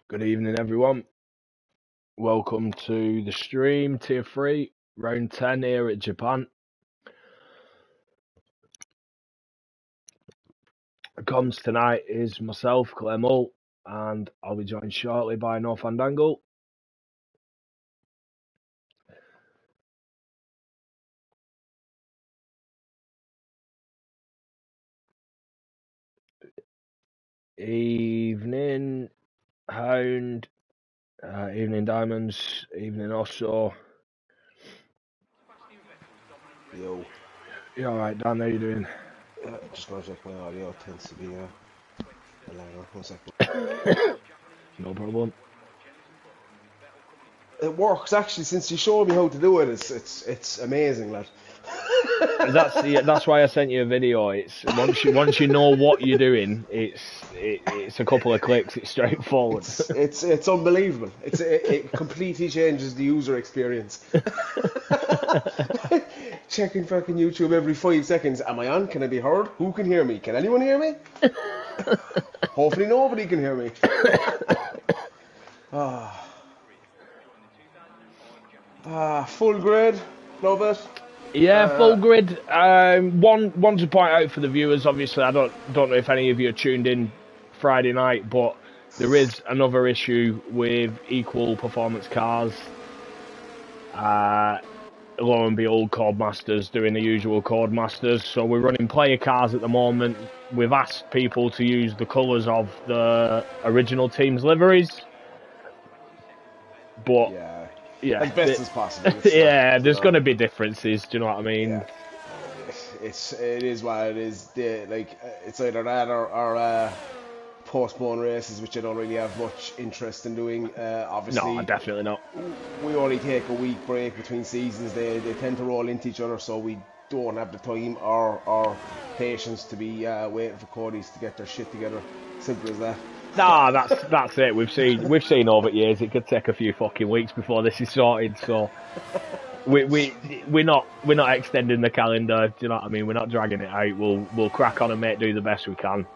Good evening, everyone. Welcome to the stream, Tier 3, Round 10 here at Japan. Comms tonight is myself, Claire Mull, and I'll be joined shortly by No Fandangle. Evening, Hound. Evening, Diamonds. Evening, Osso. Yo. You alright, Dan? How you doing? Just gonna check my audio. It tends to be a langer. 1 second. No problem. It works actually. Since you showed me how to do it, it's amazing, lad. That's why I sent you a video. It's once you know what you're doing, it's a couple of clicks. It's straightforward. It's unbelievable. It completely changes the user experience. Checking fucking YouTube every 5 seconds. Am I on? Can I be heard? Who can hear me? Can anyone hear me? Hopefully nobody can hear me. Full grid. Love it. Yeah, full grid. One to point out for the viewers. Obviously, I don't know if any of you are tuned in Friday night, but there is another issue with equal performance cars. Lo and behold, Codemasters doing the usual Codemasters. So we're running player cars at the moment. We've asked people to use the colours of the original team's liveries, but yeah, as best as possible. Yeah, there's going to be differences. Do you know what I mean? Yeah. It is what it is. It's either that or postpone races, which I don't really have much interest in doing. Obviously, no, definitely not. We only take a week break between seasons. They tend to roll into each other, so we don't have the time or patience to be waiting for Cody's to get their shit together. Simple as that. Nah, that's it. We've seen over the years it could take a few fucking weeks before this is sorted. So we're not extending the calendar. Do you know what I mean? We're not dragging it out. We'll crack on and do the best we can.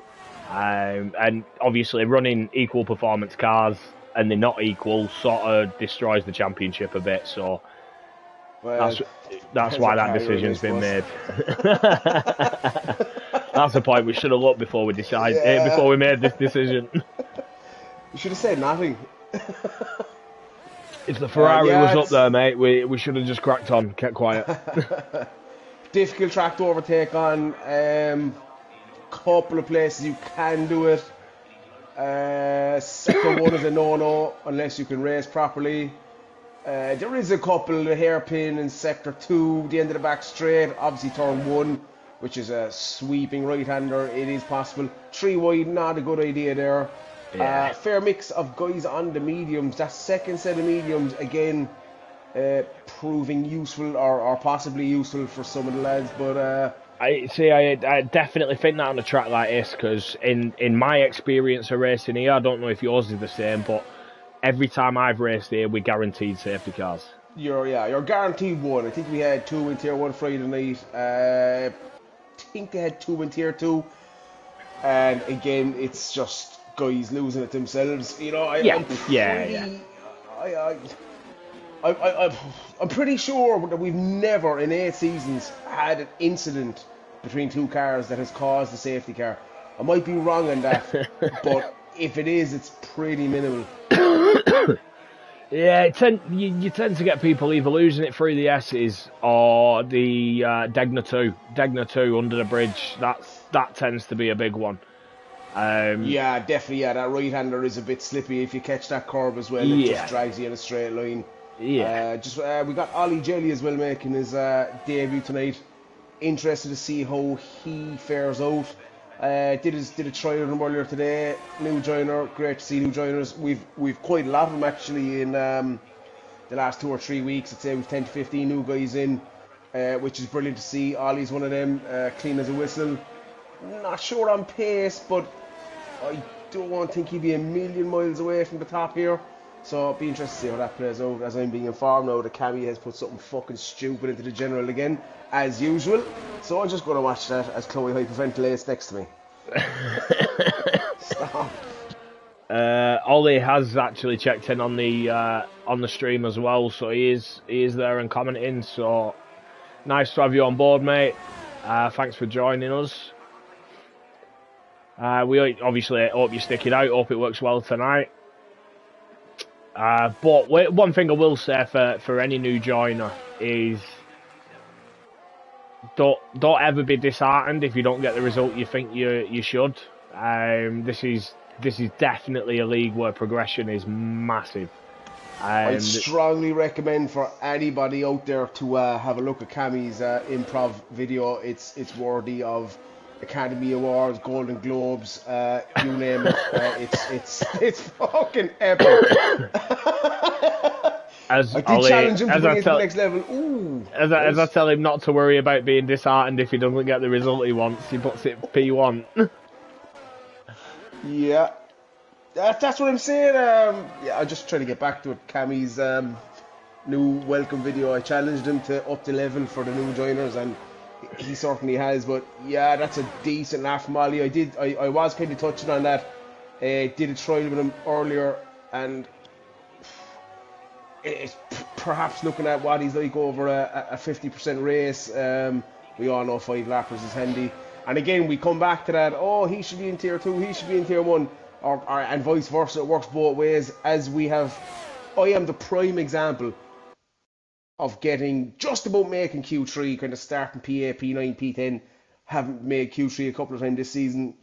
And obviously running equal performance cars and they're not equal sort of destroys the championship a bit. So that's why that decision's been made. That's the point. We should have looked before we decided before we made this decision. You should have said nothing. If the Ferrari was up there, mate, we should have just cracked on, kept quiet. Difficult track to overtake on. Couple of places you can do it. Sector 1 is a no-no unless you can race properly. There is a couple, a hairpin in sector 2, the end of the back straight, obviously turn 1, which is a sweeping right-hander. It is possible. 3 wide, not a good idea there. Yeah. Fair mix of guys on the mediums. That second set of mediums, again, proving useful or possibly useful for some of the lads, but I definitely think that on a track like this, because in my experience of racing here, I don't know if yours is the same, but every time I've raced here, we guaranteed safety cars. You're guaranteed one. I think we had 2 in Tier 1 Friday night. I think they had 2 in Tier 2. And again, it's just guys losing it themselves. You know, I'm pretty sure that we've never in 8 seasons had an incident between 2 cars that has caused a safety car. I might be wrong on that, but if it is, it's pretty minimal. Yeah, you tend to get people either losing it through the S's or the Degna 2. Degna 2 under the bridge, that tends to be a big one. Yeah, definitely, that right-hander is a bit slippy if you catch that curve as well. It just drags you in a straight line. Yeah. We got Ollie Jelly as well making his debut tonight. Interested to see how he fares out. Did a trial of him earlier today. New joiner, great to see new joiners. We've quite a lot of them actually in the last 2 or 3 weeks. I'd say we've 10 to 15 new guys in, which is brilliant to see. Ollie's one of them, clean as a whistle. Not sure on pace, but I don't think he'd be a million miles away from the top here. So it'll be interesting to see how that plays out. As I'm being informed now, the Cammy has put something fucking stupid into the general again, as usual. So I'm just going to watch that as Chloe hyperventilates next to me. Ollie has actually checked in on the stream as well, so he is there and commenting. So nice to have you on board, mate. Thanks for joining us. We obviously hope you stick it out. Hope it works well tonight. But one thing I will say for any new joiner is don't ever be disheartened if you don't get the result you think you should. This is definitely a league where progression is massive. I'd strongly recommend for anybody out there to have a look at Cammy's improv video. It's worthy of Academy Awards, Golden Globes, you name it. It's fucking epic. I did challenge him to bring it to the next level. Ooh, as I tell him not to worry about being disheartened if he doesn't get the result he wants, he puts it P1. Yeah, that's what I'm saying. Yeah, I'm just trying to get back to it. Cammy's new welcome video. I challenged him to up the level for the new joiners, and he certainly has. But yeah, that's a decent laugh from Ollie. I was kind of touching on that. Did a trial with him earlier, and it's perhaps looking at what he's like over a 50% race. We all know 5 lappers is handy. And again, we come back to that, oh, he should be in tier 2, he should be in tier 1, and vice versa. It works both ways. As we have, I am the prime example of getting just about making Q3, kind of starting P8, P9, P10. Haven't made Q3 a couple of times this season.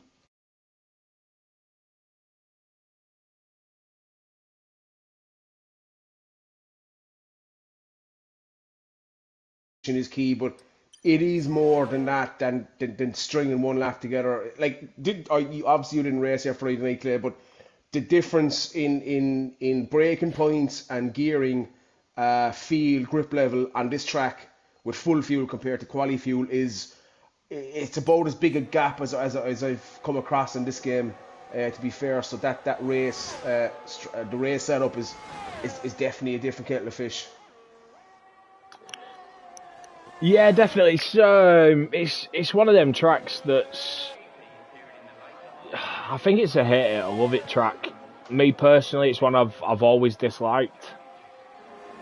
Is key, but it is more than that, than stringing one lap together. Like, you obviously didn't race here Friday night, Clay, but the difference in braking points and gearing, feel, grip level on this track with full fuel compared to quali fuel it's about as big a gap as I've come across in this game, to be fair. So that race, the race setup is definitely a different kettle of fish. Yeah, definitely. It's one of them tracks that's, I think it's a hate it or love it track. Me personally, it's one I've always disliked.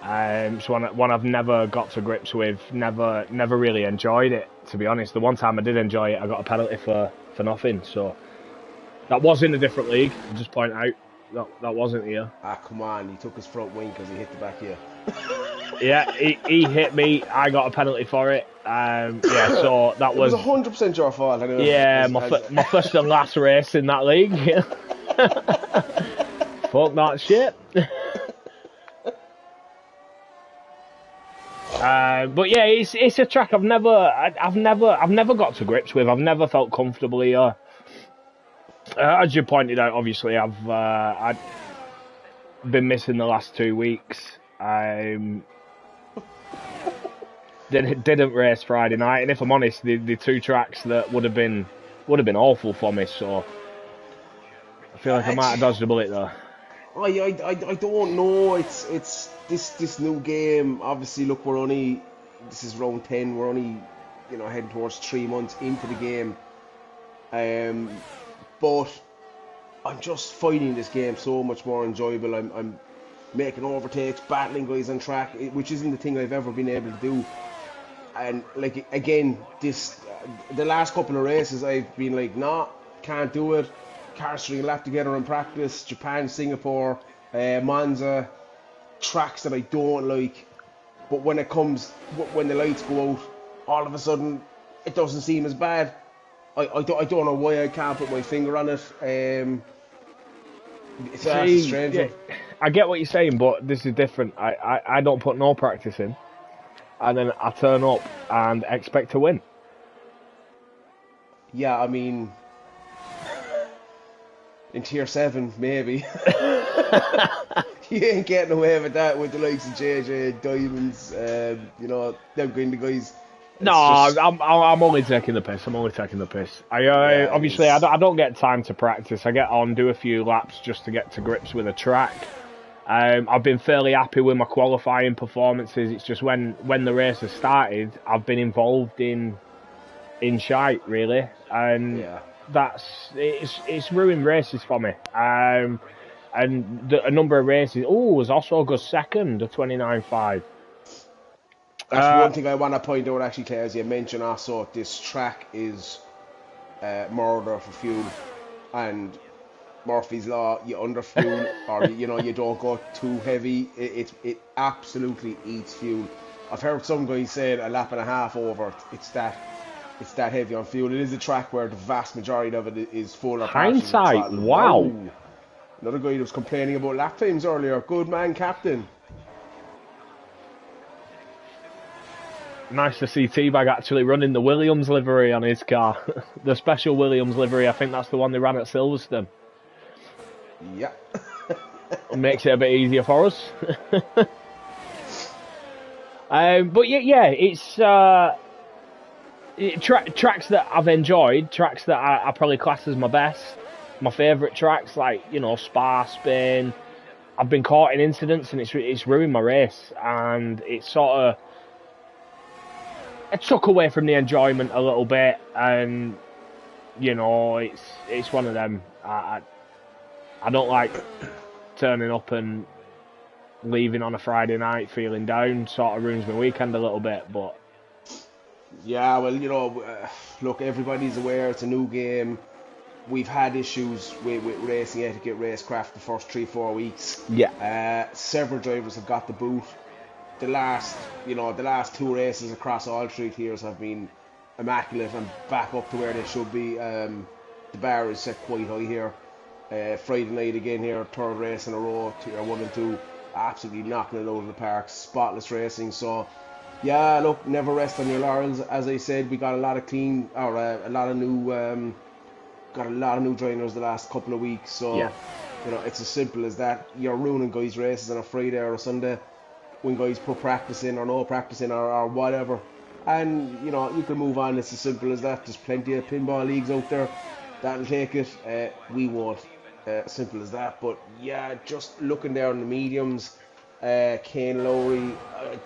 It's one I've never got to grips with. Never really enjoyed it, to be honest. The one time I did enjoy it, I got a penalty for nothing. So that was in a different league. I'll just point out that wasn't here. Ah, come on! He took his front wing because he hit the back here. Yeah, he hit me. I got a penalty for it. Yeah, so that was 100% your fault. Anyway, yeah, my first and last race in that league. Fuck that shit. But yeah, it's a track I've never got to grips with. I've never felt comfortable here. As you pointed out, obviously I've been missing the last 2 weeks. Didn't race Friday night, and if I'm honest, the 2 tracks that would have been awful for me. So I feel like I might have dodged a bullet there. I don't know. It's this new game. Obviously, look, this is round 10. We're only heading towards 3 months into the game. But I'm just finding this game so much more enjoyable. I'm making overtakes, battling guys on track, which isn't the thing I've ever been able to do. And like again, the last couple of races I've been like, nah, can't do it. Cars string a lap together in practice. Japan, Singapore, Monza, tracks that I don't like. But when the lights go out, all of a sudden it doesn't seem as bad. I don't know why I can't put my finger on it. It's strange. Yeah, I get what you're saying, but this is different. I don't put no practice in, and then I turn up and expect to win. Yeah, I mean, in tier 7, maybe. You ain't getting away with that with the likes of JJ, Diamonds, them kind of guys. No, I'm only taking the piss. Obviously, I don't get time to practice. I get on, do a few laps just to get to grips with a track. I've been fairly happy with my qualifying performances. It's just when the race has started, I've been involved in shite really, and it's ruined races for me. and a number of races. Oh, was also a good second, a 29.5. That's one thing I want to point out, actually, Claire, as you mentioned also, this track is murder for fuel. And Murphy's Law, you underfuel or you don't go too heavy. It absolutely eats fuel. I've heard some guys saying a lap and a half over, it's that heavy on fuel. It is a track where the vast majority of it is full or partial Hindsight, throttle. wow. Whoa. Another guy that was complaining about lap times earlier. Good man, Captain. Nice to see T-Bag actually running the Williams livery on his car. The special Williams livery, I think that's the one they ran at Silverstone. Yeah. It makes it a bit easier for us. But yeah, it's tracks that I've enjoyed, tracks that I probably class as my best, my favourite tracks, like, Spa, Spain. I've been caught in incidents and it's ruined my race, and it's sort of, it took away from the enjoyment a little bit, and it's one of them. I don't like turning up and leaving on a Friday night feeling down. Sort of ruins my weekend a little bit, but yeah, well, look, everybody's aware it's a new game. We've had issues with racing etiquette, racecraft the first 3-4 weeks. Yeah. Several drivers have got the boot. The last 2 races across all 3 tiers have been immaculate and back up to where they should be. The bar is set quite high here. Friday night again here, 3rd race in a row, tier 1 and 2, absolutely knocking it out of the park, spotless racing. So yeah, look, never rest on your laurels. As I said, we got a lot of new joiners the last couple of weeks. So yeah. It's as simple as that. You're ruining guys' races on a Friday or a Sunday when guys put practice in or no practice in or whatever, and you can move on. It's as simple as that. There's plenty of pinball leagues out there that'll take it. We won't. Simple as that. But yeah, just looking there on the mediums, Kane Lowry, I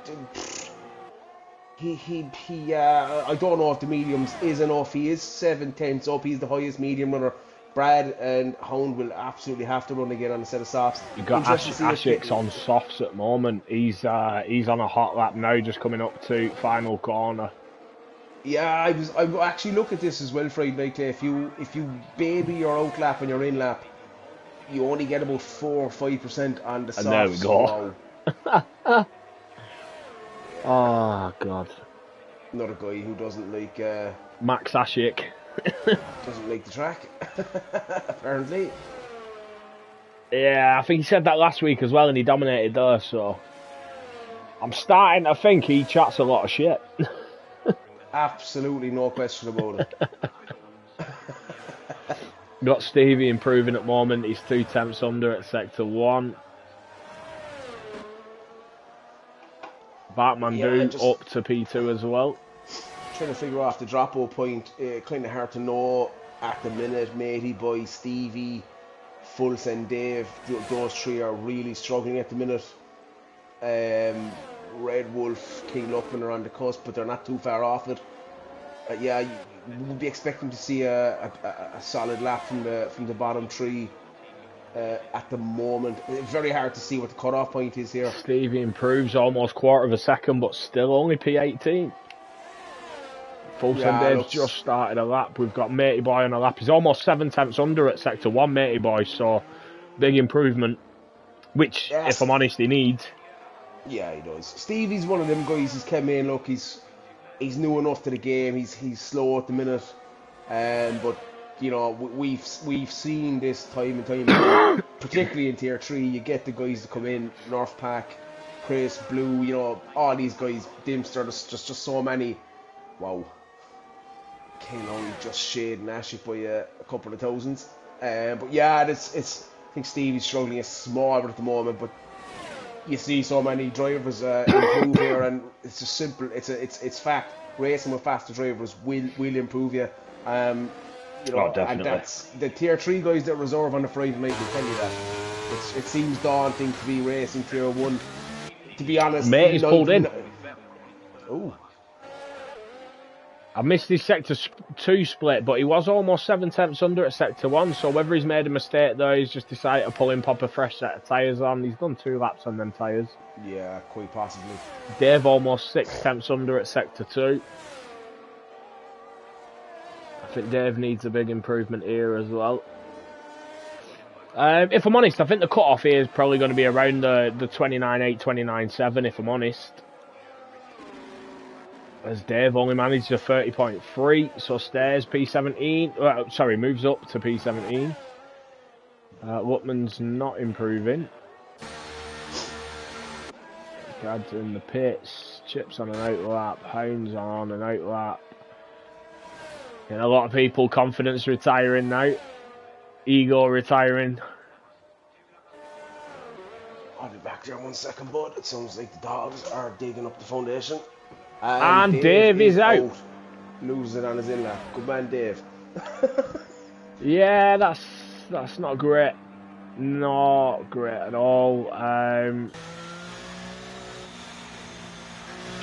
don't know if the mediums is enough. He is 7/10 up. He's the highest medium runner. Brad and Hound will absolutely have to run again on a set of softs. You got Ashix on softs at the moment. He's on a hot lap now, just coming up to final corner. Yeah, I actually look at this as well, Friday night. If you baby your out lap and your in lap, you only get about 4 or 5% on the softs. And there we go. Wow. Oh god. Another guy who doesn't like Max Ashik. Doesn't like the track, apparently. Yeah, I think he said that last week as well, and he dominated there. So I'm starting to think he chats a lot of shit. Absolutely no question about it. Got Stevie improving at the moment. He's 2 tenths under at sector 1. Batman up to P2 as well. Trying to figure out the drop-off point. Kind of hard to know at the minute. Matey Boy, Stevie, Fulson, Dave, those 3 are really struggling at the minute. Red Wolf, King Luckman are on the cusp, but they're not too far off it. Yeah, you would be expecting to see a solid lap from the bottom 3 at the moment. Very hard to see what the cut-off point is here. Stevie improves almost quarter of a second, but still only P18. Fulton Dave's just started a lap. We've got Matey Boy on a lap. He's almost 7 tenths under at sector 1, Matey Boy, so big improvement, which, if I'm honest, he needs. Yeah, he does. Stevie's one of them guys who's come in. Look, he's new enough to the game. He's slow at the minute, but we've seen this time and time again, particularly in tier 3. You get the guys that come in, North Pack, Chris, Blue, all these guys, Dimster. There's just so many. Wow. Kane only just shading Ashik by a couple of thousands. But yeah, I think Stevie's struggling a small bit at the moment, but you see so many drivers improve here, and it's just simple. It's fact. Racing with faster drivers will improve you. Definitely. And that's the tier 3 guys that reserve on the Friday night will tell you that. It seems daunting to be racing tier 1. To be honest, Mate, he's pulled in. Oh. I missed his Sector 2 split, but he was almost 7 tenths under at Sector 1, so whether he's made a mistake there, he's just decided to pull in, pop a fresh set of tyres on. He's done 2 laps on them tyres. Yeah, quite possibly. Dave almost 6 tenths under at Sector 2. I think Dave needs a big improvement here as well. If I'm honest, I think the cut-off here is probably going to be around the 29.8, 29.7, if I'm honest. As Dave only managed a 30.3, so stays P17. Sorry, moves up to P17. Lutman's not improving. Gad's in the pits. Chips on an outlap. Hounds on an outlap. And a lot of people, confidence retiring now. Ego retiring. I'll be back there 1 second, bud. It sounds like the dogs are digging up the foundation. And Dave is out. Losing it on his in-lap. Good man, Dave. Yeah, that's not great. Not great at all.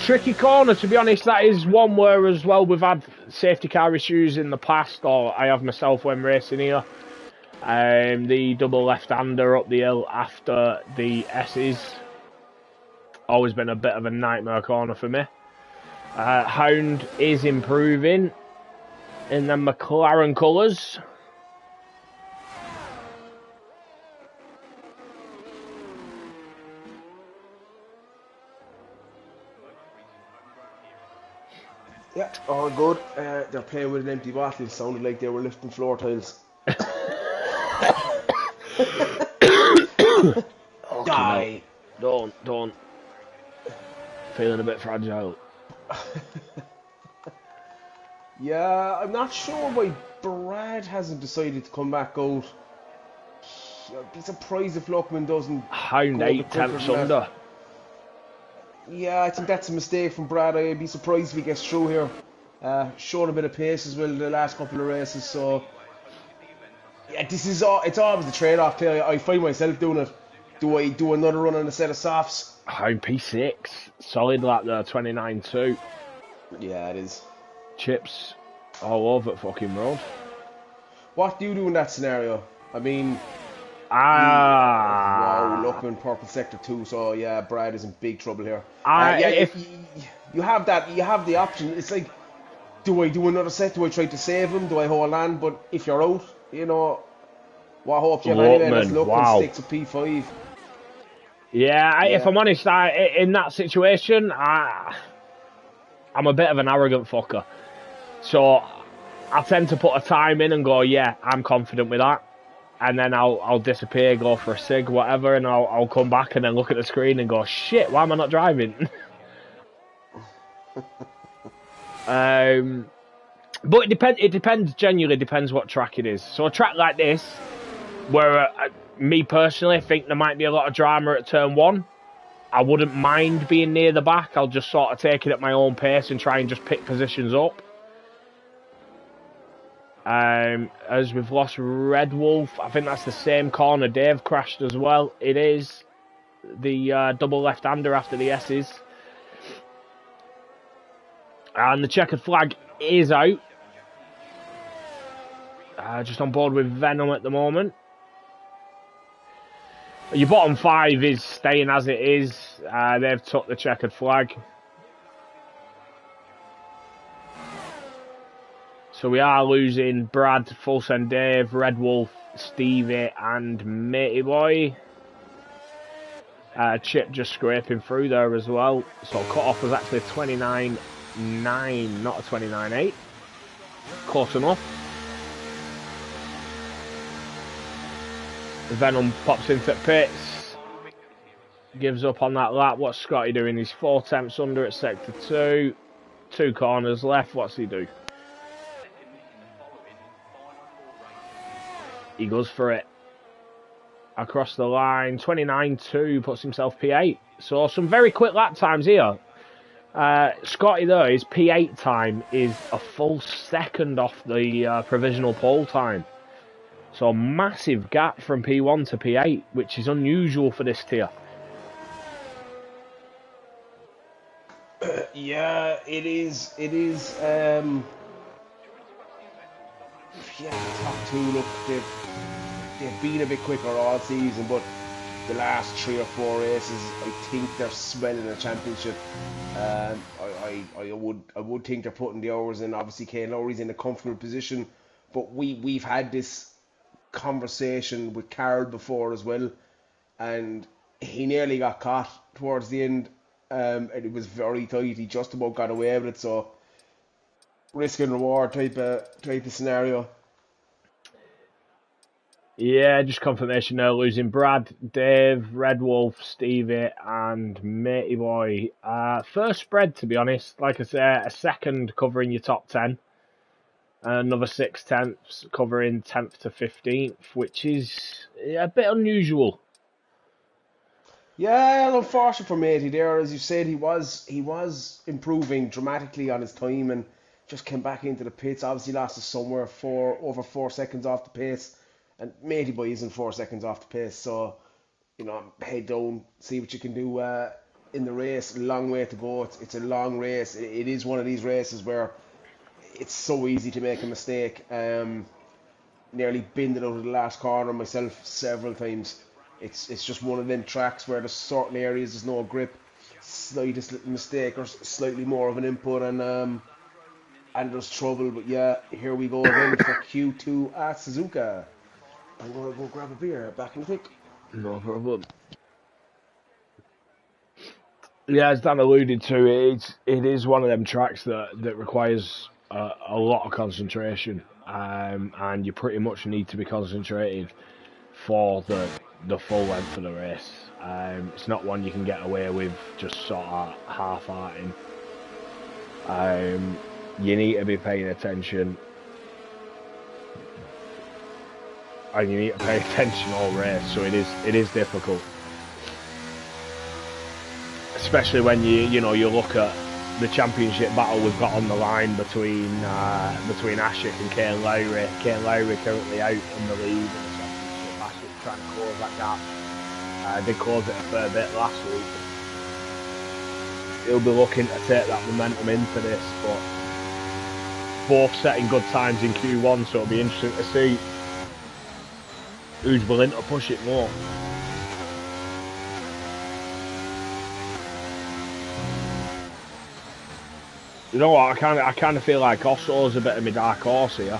Tricky corner, to be honest. That is one where, as well, we've had safety car issues in the past, or I have myself when racing here. The double left-hander up the hill after the S's. Always been a bit of a nightmare corner for me. Hound is improving in the McLaren colours. Yeah, all good. They're playing with an empty bottle. It sounded like they were lifting floor tiles. Die. No. Don't. Feeling a bit fragile. Yeah, I'm not sure why Brad hasn't decided to come back out. I'd be surprised if Luckman doesn't. Hound 8 tenths under. Yeah, I think that's a mistake from Brad. I'd be surprised if he gets through here. Showed a bit of pace as well the last couple of races, so yeah, it's always the trade-off here. I find myself doing it. Do I do another run on a set of softs? Hound P6, solid lap there, 29.2. Yeah, it is. Chips all over the fucking road. What do you do in that scenario? I mean, wow, Luckman purple sector 2. So yeah, Brad is in big trouble here. If you have that, you have the option. It's like, do I do another set? Do I try to save him? Do I hold on? But if you're out, you know, what hope you have anyway? Let's Luckman sticks at P5. Yeah, if I'm honest, in that situation, I'm a bit of an arrogant fucker. So I tend to put a time in and go, yeah, I'm confident with that. And then I'll disappear, go for a cig, whatever, and I'll come back and then look at the screen and go, shit, why am I not driving? But it depends, genuinely depends what track it is. So a track like this, where me personally think there might be a lot of drama at turn 1, I wouldn't mind being near the back. I'll just sort of take it at my own pace and try and just pick positions up. As we've lost Red Wolf, I think that's the same corner. Dave crashed as well. It is the double left-hander after the S's. And the checkered flag is out. Just on board with Venom at the moment. Your bottom 5 is staying as it is. They've took the checkered flag. So we are losing Brad, Full Send Dave, Red Wolf, Stevie and Matey Boy. Chip just scraping through there as well. So cut-off was actually a 29.9, not a 29.8. Close enough. Venom pops into pits. Gives up on that lap. What's Scotty doing? He's 4 tenths under at sector 2. 2 corners left. What's he do? He goes for it. Across the line. 29.2 puts himself P8. So some very quick lap times here. Scotty there, his P8 time is a full second off the provisional pole time. So a massive gap from P1 to P8, which is unusual for this tier. Yeah, it is. It is. Yeah, the top two look they've been a bit quicker all season, but the last 3 or 4 races, I think they're smelling a championship. I would think they're putting the hours in. Obviously, Kane Lowry's in a comfortable position, but we've had this conversation with Carroll before as well, and he nearly got caught towards the end, and it was very tight. He just about got away with it. So risk and reward type of scenario. Yeah, just confirmation now. Losing Brad, Dave, Red Wolf, Stevie, and Matey Boy. First spread, to be honest. Like I say, a second covering your top 10. Another 6/10ths covering 10th to 15th, which is a bit unusual. Yeah, unfortunate for Matey there. As you said, he was improving dramatically on his time and just came back into the pits. Obviously lost us somewhere over 4 seconds off the pace. And Matey boy isn't 4 seconds off the pace, so head down, see what you can do in the race. Long way to go. It's a long race. It is one of these races where it's so easy to make a mistake. Nearly binned it out of the last corner myself several times. It's just one of them tracks where there's certain areas there's no grip, slightest little mistake or slightly more of an input, and there's trouble. But yeah, here we go again for Q2 at Suzuka. I'm gonna go grab a beer. Back in a tick. No problem. Yeah, as Dan alluded to, it is one of them tracks that requires a lot of concentration, and you pretty much need to be concentrated for the full length of the race. It's not one you can get away with just sort of half-hearting. You need to be paying attention, and you need to pay attention all race. So it is difficult, especially when you look at the championship battle we've got on the line between Ashik and Kane Lowry. Kane Lowry currently out in the lead in the championship. Ashik trying to close that gap. Did close it a fair bit last week. He'll be looking to take that momentum into this, but both setting good times in Q1, so it'll be interesting to see who's willing to push it more. You know what? I kind of feel like Osso's a bit of my dark horse here.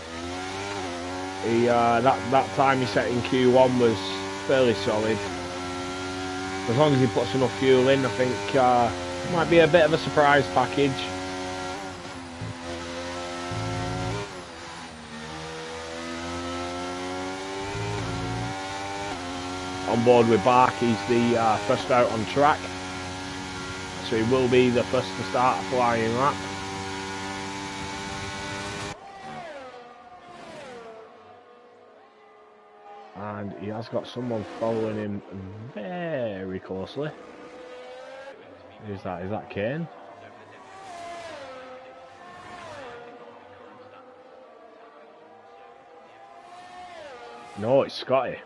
He that time he set in Q1 was fairly solid. As long as he puts enough fuel in, I think it might be a bit of a surprise package. On board with Bark, he's the first out on track, so he will be the first to start a flying lap. And he has got someone following him very closely. Who's that? Is that Kane? No, it's Scotty.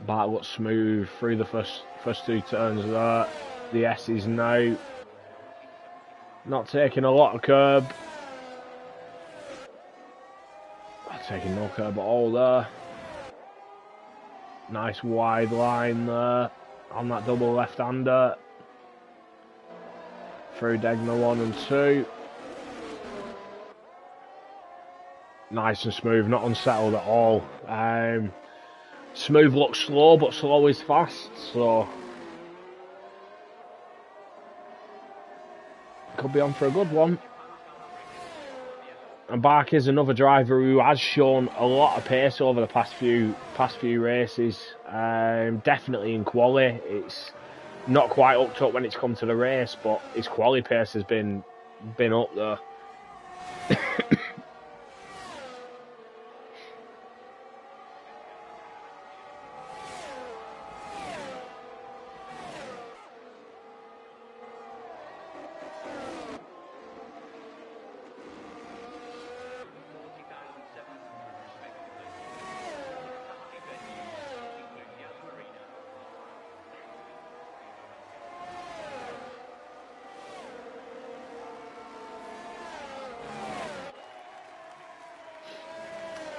Bart looks smooth through the first two turns there. The S is now not taking a lot of curb. Not taking no curb at all there. Nice wide line there on that double left-hander. Through Degner 1 and 2. Nice and smooth, not unsettled at all. Smooth looks slow, but slow is fast, so could be on for a good one. And Bark is another driver who has shown a lot of pace over the past few races. Definitely in quali. It's not quite up to it when it's come to the race, but his quali pace has been up there.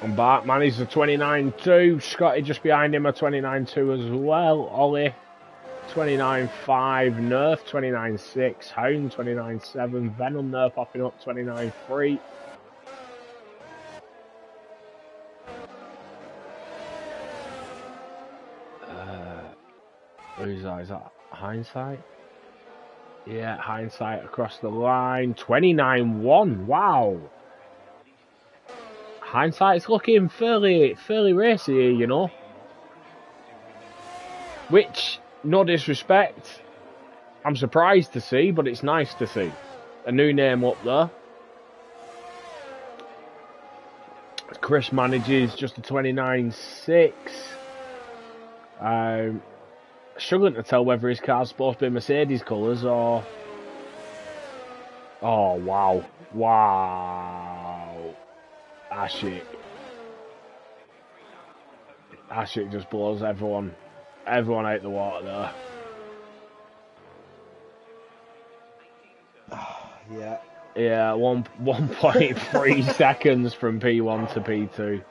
And Bartman is the 29.2. Scotty just behind him, a 29.2 as well. Ollie, 29.5. Nerf, 29.6. Hound, 29.7. Venom Nerf popping up, 29.3. Who's that? Is that Hindsight? Yeah, Hindsight across the line. 29.1. Wow. Hindsight's looking fairly racy here, you know. Which, no disrespect, I'm surprised to see, but it's nice to see. A new name up there. Chris manages just a 29.6. Struggling to tell whether his car's supposed to be Mercedes colours or... Oh, wow. Wow. Ashik just blows everyone out the water there. Yeah. Yeah, 1.3 seconds from P1 to P2.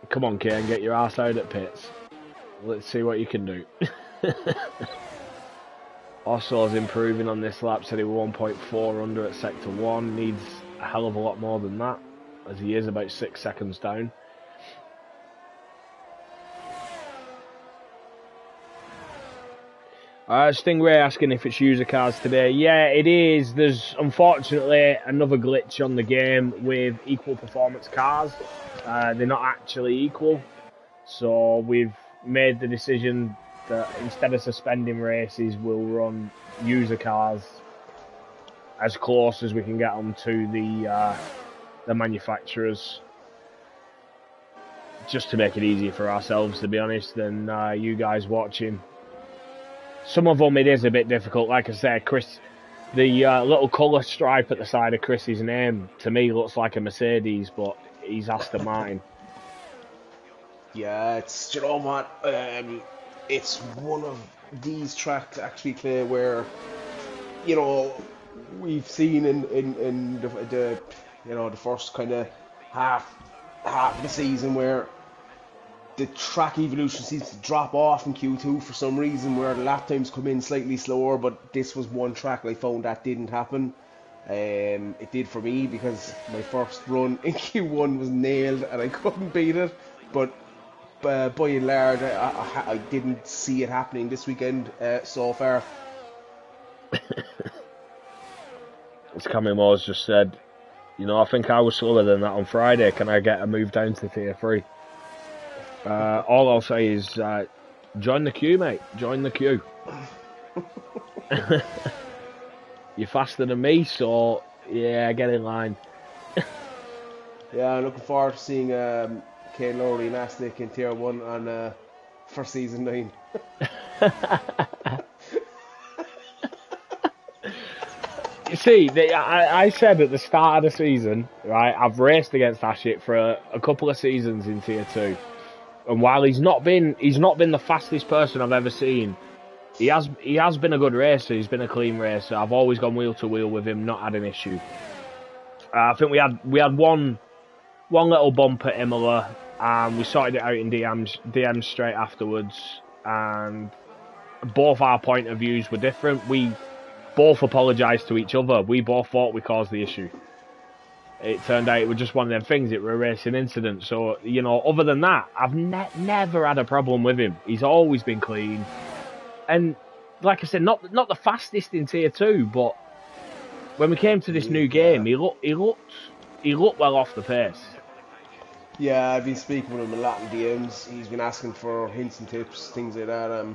Come on, Kane, get your ass out at pits. Let's see what you can do. Osso's improving on this lap, said he was 1.4 under at sector 1. Needs a hell of a lot more than that, as he is about 6 seconds down. Stingray asking if it's user cars today. Yeah, it is. There's unfortunately another glitch on the game with equal performance cars. They're not actually equal. So we've made the decision that instead of suspending races, we'll run user cars as close as we can get them to the manufacturers. Just to make it easier for ourselves, to be honest, and you guys watching. Some of them it is a bit difficult. Like I said, Chris, the little colour stripe at the side of Chris's name, to me looks like a Mercedes, but he's Aston Martin. Yeah, it's, you know what, it's one of these tracks actually, Clay, where, you know, we've seen in the you know, the first kind of half of the season where the track evolution seems to drop off in Q2 for some reason, where the lap times come in slightly slower, but this was one track I found that didn't happen. It did for me because my first run in Q1 was nailed and I couldn't beat it, but by and large I didn't see it happening this weekend so far. As Cammy Moore's just said, you know, I think I was slower than that on Friday. Can I get a move down to tier 3? All I'll say is, join the queue, mate. Join the queue. You're faster than me, so yeah, get in line. Yeah, I'm looking forward to seeing Kane Lowry and Asnick in tier 1 on for season 9. You see, I said at the start of the season, right, I've raced against Ashik for a couple of seasons in tier 2. And while he's not been the fastest person I've ever seen, he has been a good racer. He's been a clean racer. I've always gone wheel to wheel with him, not had an issue. I think we had one little bump at Imola, and we sorted it out in DMs straight afterwards. And both our point of views were different. We both apologised to each other. We both thought we caused the issue. It turned out it was just one of them things. It were a racing incident. So, you know, other than that, I've never had a problem with him. He's always been clean. And, like I said, not the fastest in tier 2, but when we came to this new game, he looked well off the pace. Yeah, I've been speaking with him a lot in DMs. He's been asking for hints and tips, things like that. I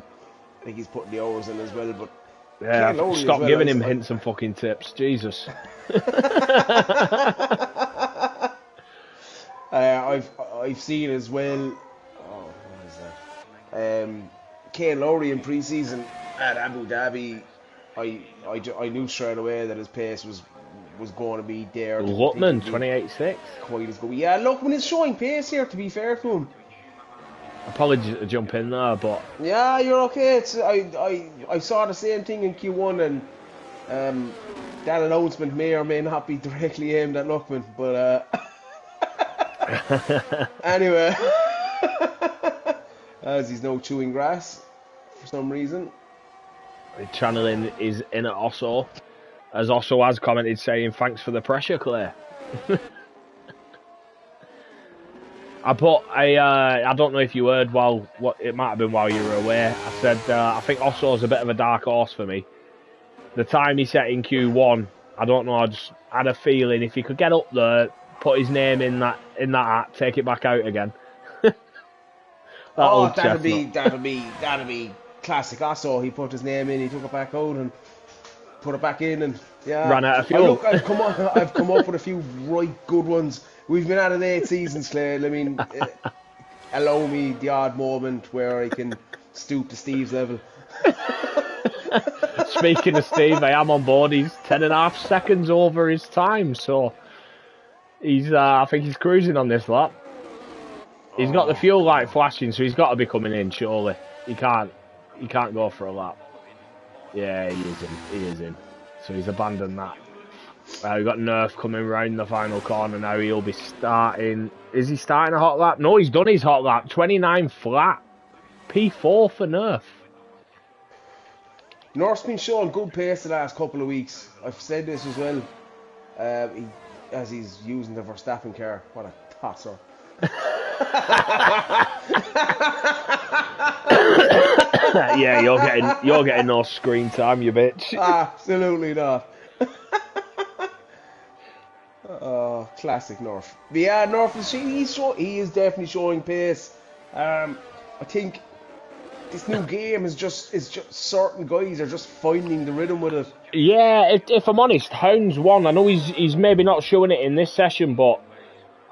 think he's putting the hours in as well, but... Yeah, stop giving him hints and fucking tips. Jesus. I've seen as well. Oh, what is that? Kane Lowry in pre-season at Abu Dhabi. I knew straight away that his pace was going to be there. Lutman 28.6. Quite as good. Yeah, Lutman is showing pace here. To be fair to him. Apologies to jump in there, but yeah, you're okay. It's I saw the same thing in Q1, and That announcement may or may not be directly aimed at Luckman, but anyway, as he's now chewing grass for some reason. Channeling is in at Osso, as Osso has commented saying, "Thanks for the pressure, Claire." I don't know if you heard it might have been while you were away. I said I think Osso's a bit of a dark horse for me. The time he set in Q1, I don't know. I just had a feeling if he could get up there, put his name in that hat, take it back out again. that'd be classic Osso. He put his name in, he took it back out, and put it back in, and yeah. Ran out of fuel. Look, I've come up with a few right good ones. We've been at it 8 seasons, Claire. I mean, allow me the odd moment where I can stoop to Steve's level. Speaking of Steve, I am on board. He's 10.5 seconds over his time, so he's. I think he's cruising on this lap. He's got the fuel light flashing, so he's got to be coming in. Surely he can't go for a lap. Yeah, he is in. He is in. So he's abandoned that. We've got Nerf coming round the final corner now. He'll be starting. Is he starting a hot lap? No, he's done his hot lap. 29 flat. P4 for Nerf. Nerf's been showing good pace the last couple of weeks. I've said this as well. As he's using the Verstappen car. What a tosser. Yeah, you're getting no screen time, you bitch. Absolutely not. Oh, classic Nerf. But yeah, Nerf he is definitely showing pace. I think this new game is just certain guys are just finding the rhythm with it. Yeah, if I'm honest, Hound's one. I know he's maybe not showing it in this session, but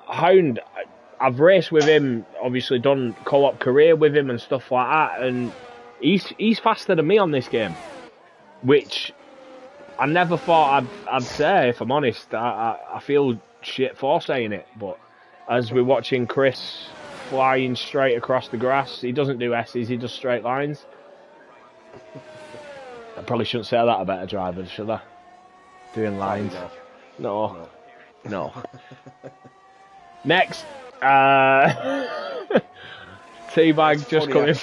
Hound, I've raced with him, obviously done co-op career with him and stuff like that, and he's faster than me on this game, which I never thought I'd say, if I'm honest. I feel shit for saying it, but as we're watching Chris flying straight across the grass, he doesn't do S's, he does straight lines. I probably shouldn't say that about a driver, should I? Doing lines. No. Next, T-Bag just coming.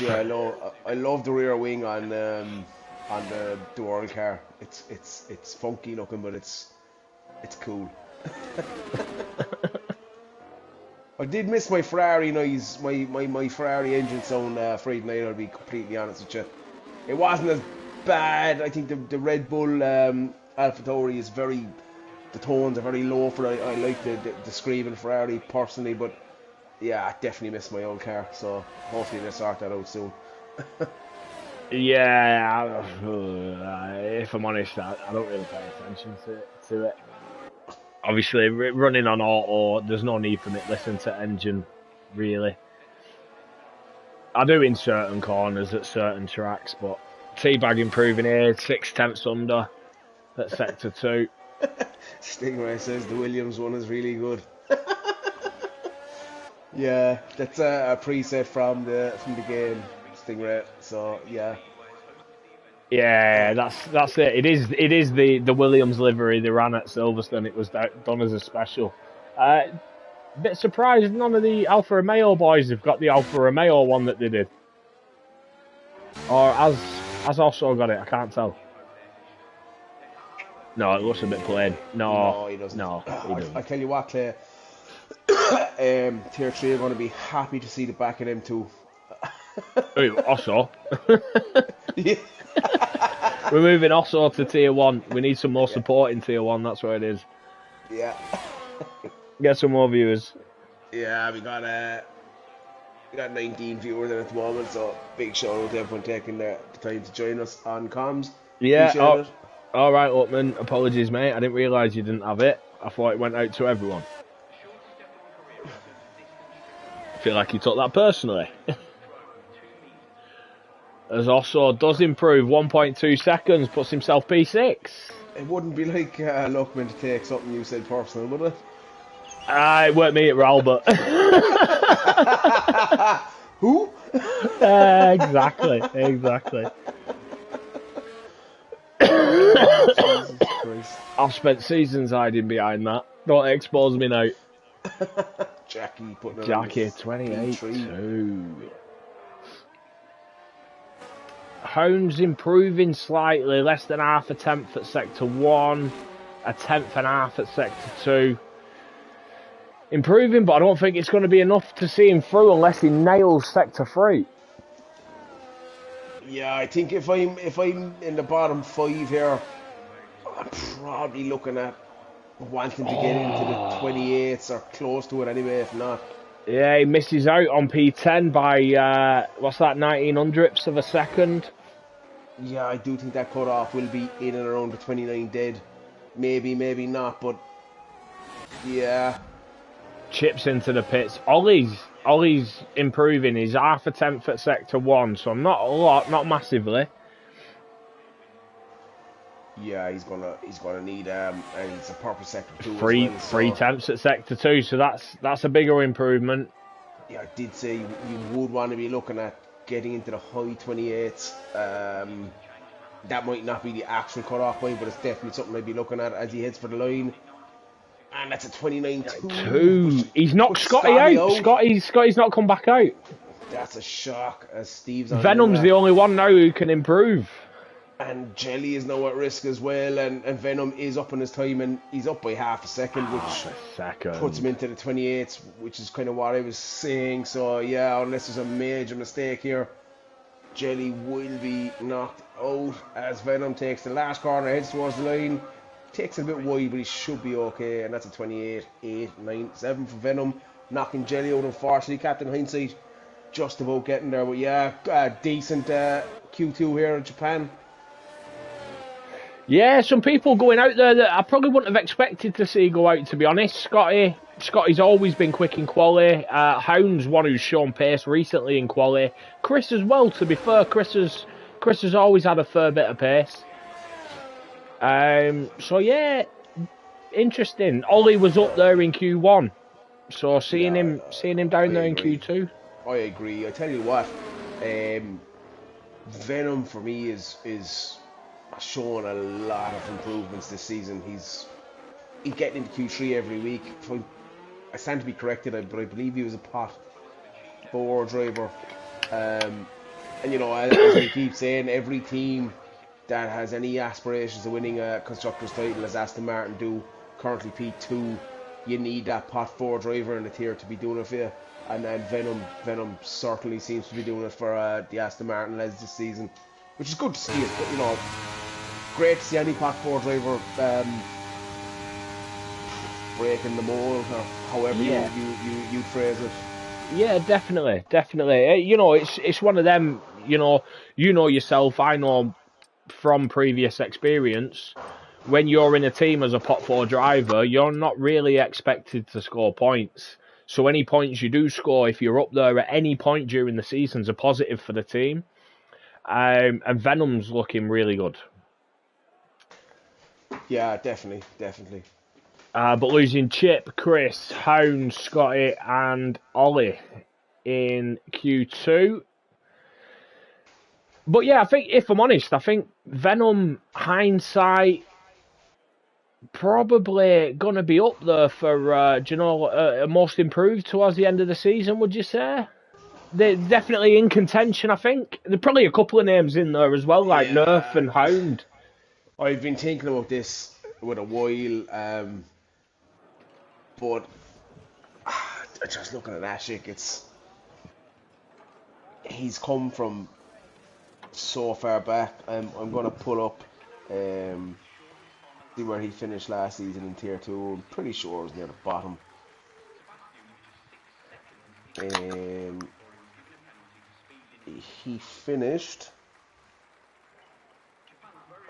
I love the rear wing on the World car. It's funky looking, but it's cool. I did miss my Ferrari noise, my Ferrari engine sound Friday night, I'll be completely honest with you. It wasn't as bad. I think the Red Bull AlphaTauri is the tones are very low for it. I like the screaming Ferrari personally, but yeah, I definitely miss my old car, so hopefully they'll sort that out soon. Yeah, if I'm honest, I don't really pay attention to it. Obviously, running on auto, there's no need for me to listen to engine, really. I do in certain corners at certain tracks, but T-Bag improving here, 6/10 under at sector 2. Stingray says the Williams one is really good. Yeah, that's a preset from the game, Stingray. So yeah. Yeah, that's it. It is the Williams livery they ran at Silverstone. It was done as a special. Bit surprised none of the Alfa Romeo boys have got the Alfa Romeo one that they did, or has also got it. I can't tell. No, it looks a bit plain. No, he doesn't. No, he doesn't. I tell you what, Claire. Tier 3 are going to be happy to see the back of them too. Also. Yeah. We're moving also to Tier 1. We need some more support in Tier 1, that's where it is. Yeah. Get some more viewers. Yeah, we got 19 viewers at the moment, so big shout out to everyone taking the time to join us on comms. Yeah, alright Upman, apologies mate, I didn't realise you didn't have it. I thought it went out to everyone. I feel like you took that personally. As also does improve 1.2 seconds, puts himself P6. It wouldn't be like Luckman to take something you said personal, would it? It weren't me, it were Albert. Who? Exactly. Christ. I've spent seasons hiding behind that. Don't expose me now. Jackie putting it Jackie, on 28-2. Homes improving slightly, less than half a tenth at Sector 1, a tenth and a half at Sector 2. Improving, but I don't think it's going to be enough to see him through unless he nails Sector 3. Yeah, I think if I'm in the bottom 5 here, I'm probably looking at wanting to get into the 28s or close to it anyway, if not. Yeah, he misses out on P10 by, what's that, 1900ths of a second? Yeah, I do think that cut-off will be in and around the 29 dead. Maybe, maybe not, but yeah. Chips into the pits. Ollie's improving. He's half a tenth at Sector 1, so not a lot, not massively. Yeah, he's gonna need and it's a proper Sector 2 Three as well. So, 3/10 at Sector 2, so that's a bigger improvement. Yeah, I did say you would want to be looking at getting into the high 28s. That might not be the actual cut-off point, but it's definitely something I'd be looking at as he heads for the line. And that's a 29-2. He's knocked Scotty out. Scotty's not come back out. That's a shock, as Steve's on Venom's the only one now who can improve. And Jelly is now at risk as well, and Venom is up on his time, and he's up by half a second, which puts him into the 28s, which is kind of what I was saying. So yeah, unless there's a major mistake here, Jelly will be knocked out as Venom takes the last corner, heads towards the line, takes it a bit wide, but he should be okay, and that's a 28, 8, 9, 7 for Venom, knocking Jelly out, unfortunately. Captain Hindsight just about getting there, but yeah, decent Q2 here in Japan. Yeah, some people going out there that I probably wouldn't have expected to see go out, to be honest. Scotty's always been quick in quali. Hound's one who's shown pace recently in quali. Chris as well, to be fair. Chris has always had a fair bit of pace. So yeah, interesting. Ollie was up there in Q1, so seeing him down there in Q2. I agree. I tell you what, Venom for me is showing a lot of improvements this season. He's getting into Q3 every week. I stand to be corrected, but I believe he was a pot 4 driver. And you know, as we keep saying, every team that has any aspirations of winning a constructors title, as Aston Martin do, currently P2, you need that pot 4 driver in the tier to be doing it for you. And then Venom certainly seems to be doing it for the Aston Martin lads this season, which is good to see. But you know, great to see any pot 4 driver breaking the mold, or however you phrase it. Yeah, definitely. You know, it's one of them. You know yourself. I know from previous experience. When you're in a team as a pot 4 driver, you're not really expected to score points. So any points you do score, if you're up there at any point during the season's a positive for the team. And Venom's looking really good. Yeah, definitely. But losing Chip, Chris, Hound, Scotty, and Ollie in Q2. But yeah, I think, if I'm honest, Venom, hindsight, probably going to be up there for, most improved towards the end of the season, would you say? They're definitely in contention, I think. There's probably a couple of names in there as well, like Nerf and Hound. I've been thinking about this with a while, but just looking at Ashik, he's come from so far back. I'm going to pull up see where he finished last season in Tier 2. I'm pretty sure it was near the bottom. He finished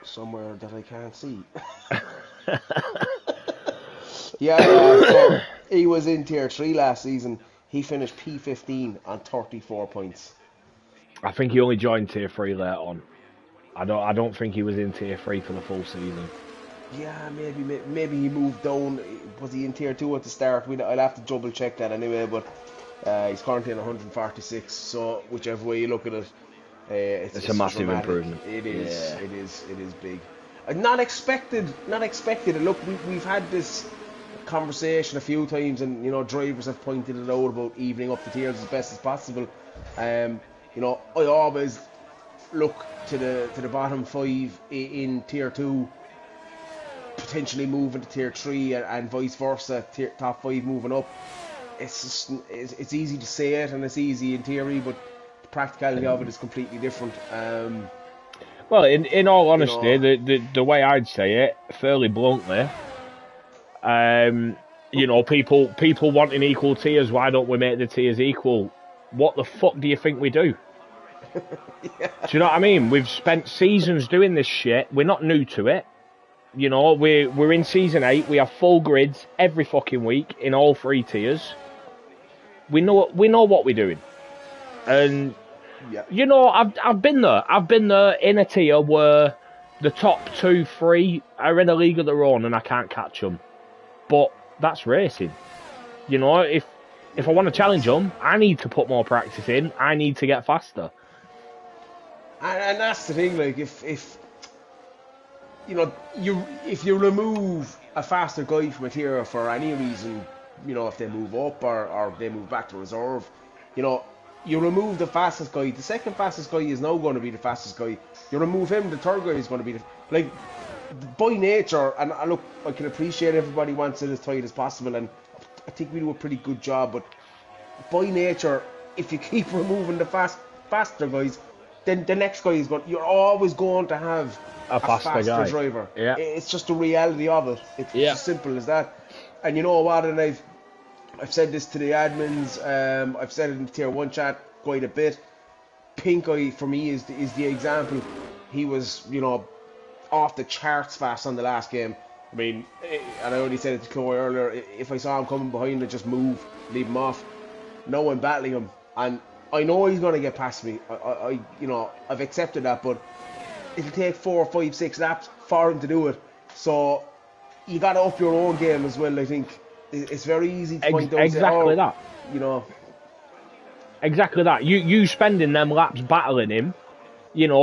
somewhere that I can't see. So he was in Tier 3 last season. He finished P15 on 34 points. I think he only joined Tier 3 later on. I don't think he was in Tier 3 for the full season. Yeah, maybe he moved down. Was he in Tier 2 at the start? I'll have to double check that anyway, but he's currently in 146, so whichever way you look at it, it's a massive improvement. It is big. Not expected. Not expected. And look, we've had this conversation a few times, and drivers have pointed it out about evening up the tiers as best as possible. I always look to the bottom 5 in tier 2, potentially moving to tier 3, and vice versa, top 5 moving up. It's easy to say it and it's easy in theory, but the practicality of it is completely different. Well, in all honesty, the way I'd say it, fairly bluntly, people wanting equal tiers. Why don't we make the tiers equal? What the fuck do you think we do? Yeah. Do you know what I mean? We've spent seasons doing this shit. We're not new to it. We're in season 8. We have full grids every fucking week in all 3 tiers. We know what we're doing, and I've been there. I've been there in a tier where the top 2, 3 are in a league of their own, and I can't catch them. But that's racing. If I want to challenge them, I need to put more practice in. I need to get faster. And that's the thing. Like if you remove a faster guy from a tier for any reason, if they move up or they move back to reserve, you remove the fastest guy. The second fastest guy is now going to be the fastest guy. You remove him, the third guy is going to be by nature. And look, I can appreciate everybody wants it as tight as possible, and I think we do a pretty good job. But by nature, if you keep removing the faster guys, then the next guy you're always going to have a faster driver. Yeah. It's just the reality of it. It's as simple as that. And you know what? And I've said this to the admins. I've said it in the tier 1 chat quite a bit. Pink Eye for me is the example. He was off the charts fast on the last game. I mean, and I only said it to Chloe earlier. If I saw him coming behind, I'd just move, leave him off. No, I'm battling him, and I know he's going to get past me. I've accepted that, but it'll take 4, 5, 6 laps for him to do it. So you got to up your own game as well. I think it's very easy to point out exactly that. Exactly that. You spending them laps battling him,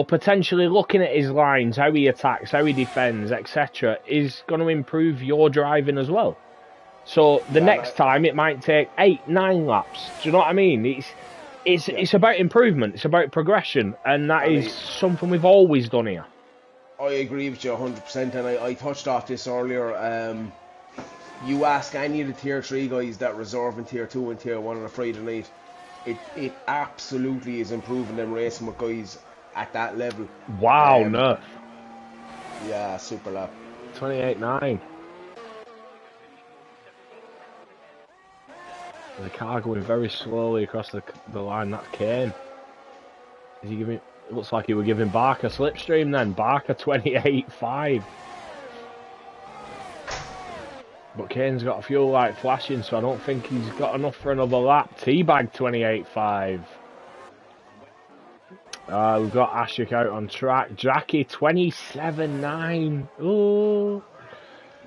potentially looking at his lines, how he attacks, how he defends, etc., is going to improve your driving as well. So the next time it might take 8, 9 laps. Do you know what I mean? It's about improvement. It's about progression, and that is something we've always done here. I agree with you 100%, and I touched off this earlier. You ask any of the tier 3 guys that reserve in tier 2 and tier 1 on a Friday night, it absolutely is improving them racing with guys at that level. Wow, nerf. Yeah, super lap. 28.9. The car going very slowly across the line. That's Kane. Is he giving? It looks like he were giving Barker slipstream then. Barker 28.5. But Kane's got a fuel light flashing, so I don't think he's got enough for another lap. Teabag 28.5. We've got Ashik out on track. Jackie 27.9. Ooh.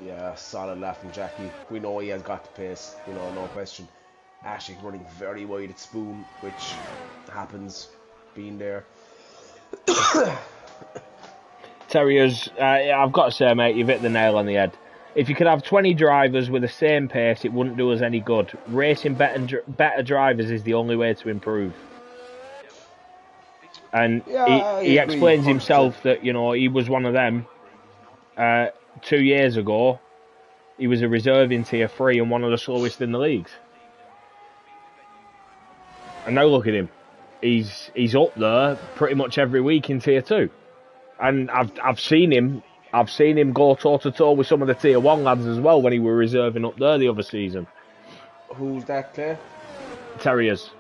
Yeah, solid lap from Jackie. We know he has got the pace, no question. Ashik running very wide at Spoon, which happens being there. Terriers, I've got to say, mate, you've hit the nail on the head. If you could have 20 drivers with the same pace, it wouldn't do us any good. Racing better drivers is the only way to improve. And he explains 100%. Himself that, he was one of them 2 years ago. He was a reserve in tier 3 and one of the slowest in the leagues. And now look at him. He's up there pretty much every week in tier 2. And I've seen him go toe to toe with some of the tier 1 lads as well when he were reserving up there the other season. Who's that, Claire? Terriers.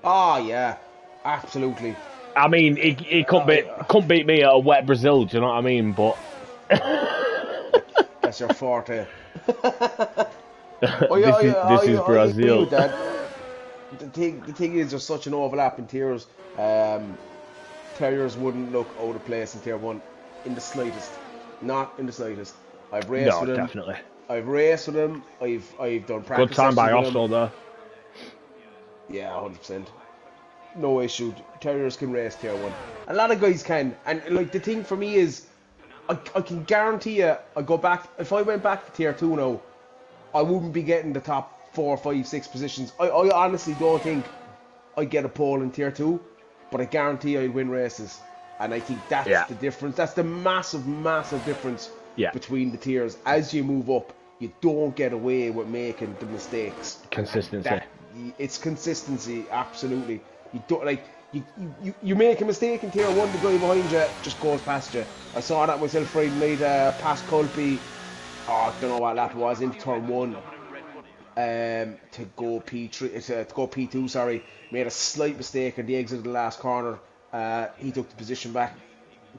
Oh yeah, absolutely. I mean, he couldn't beat me at a wet Brazil. Do you know what I mean? But that's your forte. This is Brazil. The thing is, there's such an overlap in tiers. Terriers wouldn't look out of place in tier 1 in the slightest. Not in the slightest. I've raced with him. Definitely. I've raced with him. I've done practice. Good time by Oslo there. Yeah, 100%. No issue. Terriers can race tier 1. A lot of guys can. And the thing for me is, I can guarantee you, I go back. If I went back to tier 2 now, I wouldn't be getting the top 4, 5, 6 positions. I honestly don't think I'd get a pole in tier 2, but I guarantee I'd win races. And I think that's the difference. That's the massive, massive difference between the tiers. As you move up, you don't get away with making the mistakes. Consistency. It's consistency, absolutely. You don't like you make a mistake in tier 1, the guy behind you just goes past you. I saw that myself Friday night, past Culpy. I don't know what lap it was, into turn 1. To go P3, to go P2, sorry. Made a slight mistake at the exit of the last corner. He took the position back.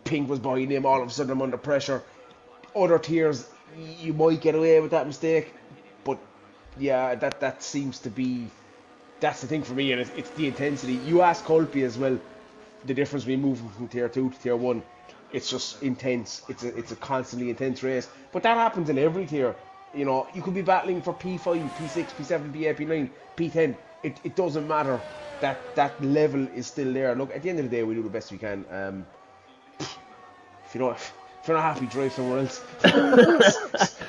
Pink was behind him. All of a sudden, I'm under pressure. Other tiers, you might get away with that mistake, but yeah, that seems to be. That's the thing for me, and it's the intensity. You ask Culpy as well, the difference between moving from tier 2 to tier 1. It's just intense. It's a constantly intense race. But that happens in every tier. You know, you could be battling for P5, P6, P7, P8, P9, P10. It doesn't matter. That level is still there. Look, at the end of the day, we do the best we can. If you're not happy, drive somewhere else.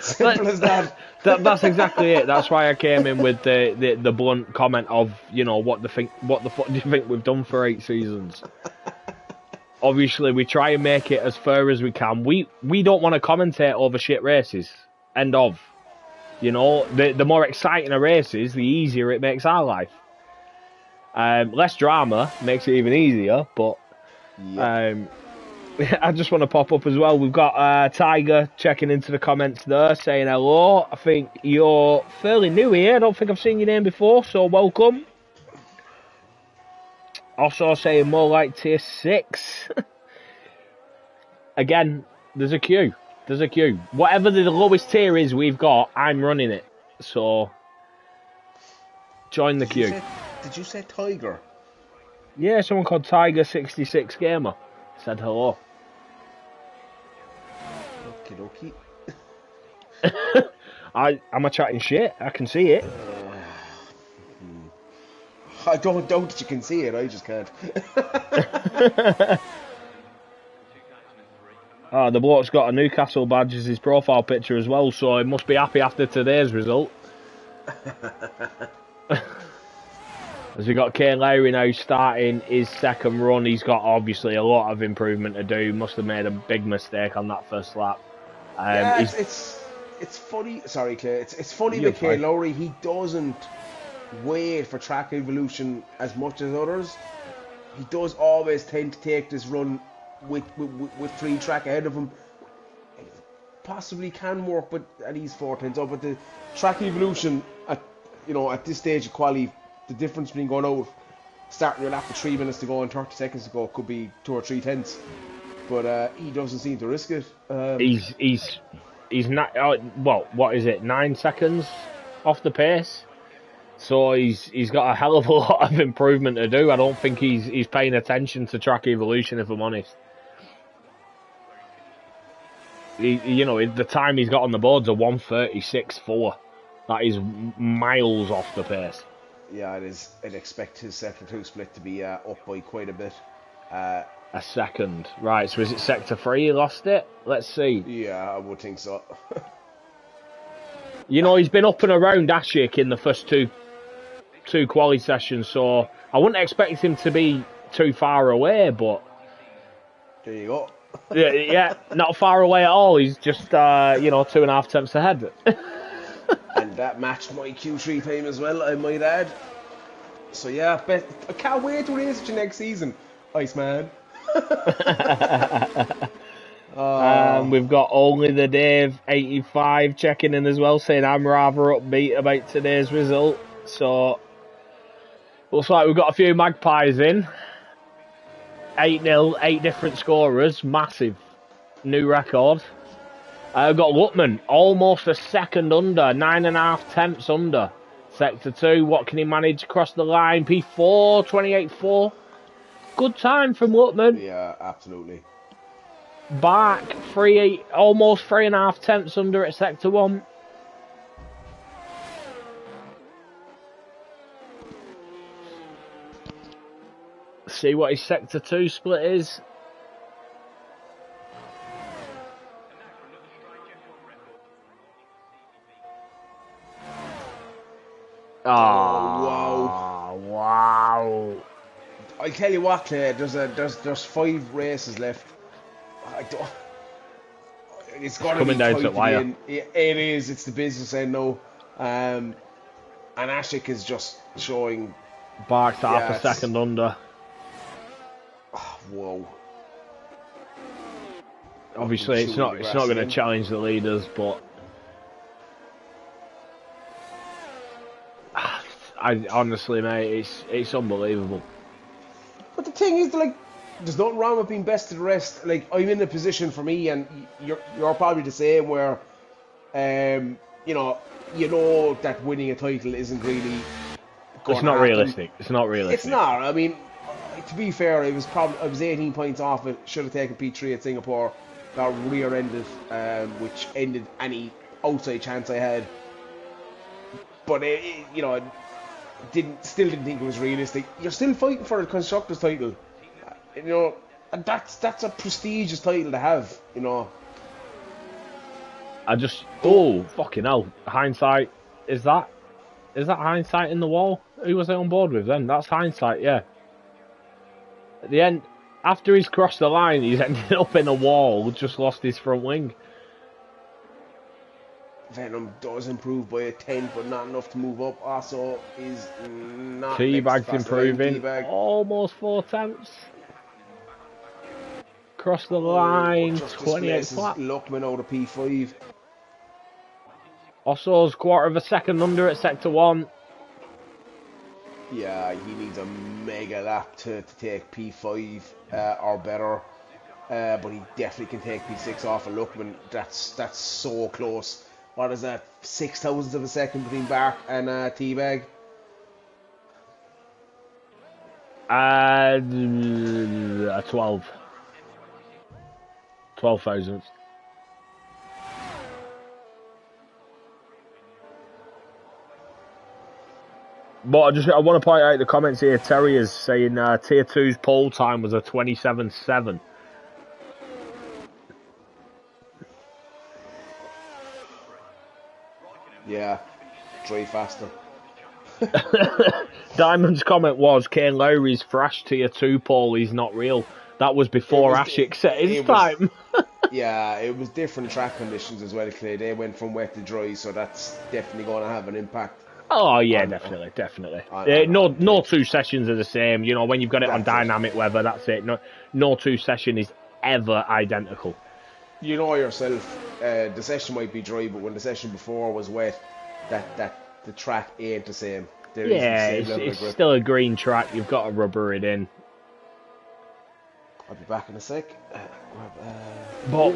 Simple as that. That's exactly it. That's why I came in with the blunt comment of, you know, what the fuck do you think we've done for 8 seasons? Obviously, we try and make it as fair as we can. We don't want to commentate over shit races. End of. You know, the more exciting a race is, the easier it makes our life. Less drama makes it even easier, but I just want to pop up as well. We've got Tiger checking into the comments there, saying hello. I think you're fairly new here. I don't think I've seen your name before, so welcome. Also saying more like tier 6. Again, there's a queue. There's a queue. Whatever the lowest tier is we've got, I'm running it. So, join the queue. Did you say Tiger? Yeah, someone called Tiger66 Gamer said hello. Okie dokie. Am I chatting shit? I can see it. I don't doubt that you can see it, I just can't. The bloke's got a Newcastle badge as his profile picture as well, so he must be happy after today's result. As we got Kane Lowry now starting his second run, he's got obviously a lot of improvement to do. Must have made a big mistake on that first lap. It's funny. Sorry, Clay. It's funny with Kane Lowry. He doesn't wait for track evolution as much as others. He does always tend to take this run with free track ahead of him. It possibly can work, but at least 4/10 up. But the track evolution at this stage of quali, the difference between going out, starting your lap with 3 minutes to go and 30 seconds to go could be 2 or 3 tenths. But he doesn't seem to risk it. He's not. Well, what is it? 9 seconds off the pace. So he's got a hell of a lot of improvement to do. I don't think he's paying attention to track evolution, if I'm honest. The time he's got on the board's a 1:36.4. That is miles off the pace. Yeah, it is. I'd expect his sector 2 split to be up by quite a bit. A second. Right, so is it sector 3 he lost it? Let's see. Yeah, I would think so. He's been up and around Ashik in the first two quali sessions, so I wouldn't expect him to be too far away, but there you go. yeah, not far away at all. He's just 2.5 tenths ahead. And that matched my Q3 time as well, I might add. So yeah, but I can't wait to race you next season, Iceman. We've got Only the Dave 85 checking in as well, saying I'm rather upbeat about today's result. So looks like we've got a few magpies in. 8-0, 8 different scorers, massive new record. I've got Lutman, almost a second under, 9.5 tenths under. Sector 2, what can he manage across the line? P4, 28.4. Good time from Lutman. Yeah, absolutely. Back, almost 3.5 tenths under at Sector 1. See what his Sector 2 split is. Oh, wow. Wow. I'll tell you what, Clay, there's 5 races left. I don't, it's It's going to be coming down to tight the to the wire. end. It is. It's the business end now. And Ashik is just showing. Barks half a Yeah, it's. second under. Oh, whoa. Looking Obviously, it's chewy in not the it's not grass going to again. challenge the leaders, but I honestly, mate, it's unbelievable. But the thing is, like, there's nothing wrong with being best of the rest. Like, I'm in a position for me, and you're probably the same, where, um, you know, that winning a title isn't really It's going to not happen. realistic. It's not It's realistic. not. I mean, to be fair, I was 18 points off it. Should have taken P3 at Singapore. Got rear-ended, which ended any outside chance I had. But still didn't think it was realistic. You're still fighting for the constructors' title, and that's a prestigious title to have. But Fucking hell! Hindsight is that hindsight in the wall? Who was I on board with then? That's hindsight, yeah. At the end, after he's crossed the line, he's ended up in a wall. Just lost his front wing. Venom does improve by a tenth, but not enough to move up. Also, is not next Teabag's across the line. improving. Teabag. Almost 4 tenths. Cross the Oh, line. just 28 displaces flat. Luckman out of P5. Osso's quarter of a second under at sector 1. Yeah, he needs a mega lap to take P5 or better. But he definitely can take P6 off of Luckman. That's so close. What is that? 6 thousandths of a second between Bark and Teabag. A 12. 12 thousandths. But I want to point out the comments here. Terry is saying Tier 2's pole time was a 27.7. Yeah, drive faster. Diamond's comment was Kane Lowry's thrash Tier 2 pole is not real. That was before Ashik set his time. Yeah, it was different track conditions as well, Clay. They went from wet to dry, so that's definitely going to have an impact. Oh yeah, definitely. No 2 sessions are the same. You know, when you've got it on dynamic weather, that's it. No 2 session is ever identical. You know yourself, the session might be dry, but when the session before was wet, that the track ain't the same. It's still a green track. You've got to rubber it in. I'll be back in a sec. But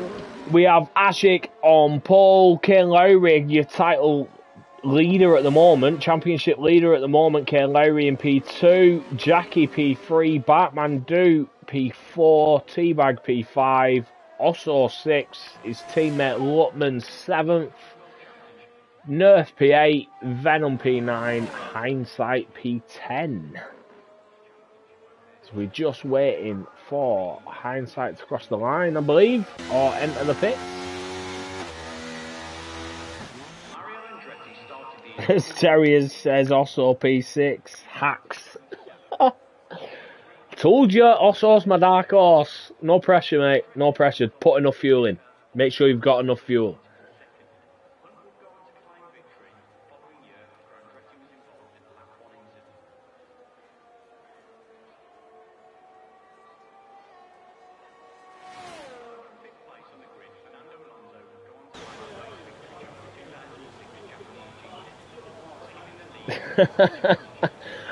we have Ashik on pole, Kane Lowry, your title leader at the moment, championship leader at the moment, Kane Lowry in P2, Jackie P3, Batman P4, Teabag P5, Osso 6, his teammate Lutman 7th, Nerf P8, Venom P9, Hindsight P10. So we're just waiting for Hindsight to cross the line, I believe, or enter the pit. As Terry says, also P6, hacks. Told you, Osso's my dark horse. No pressure, mate. No pressure. Put enough fuel in. Make sure you've got enough fuel.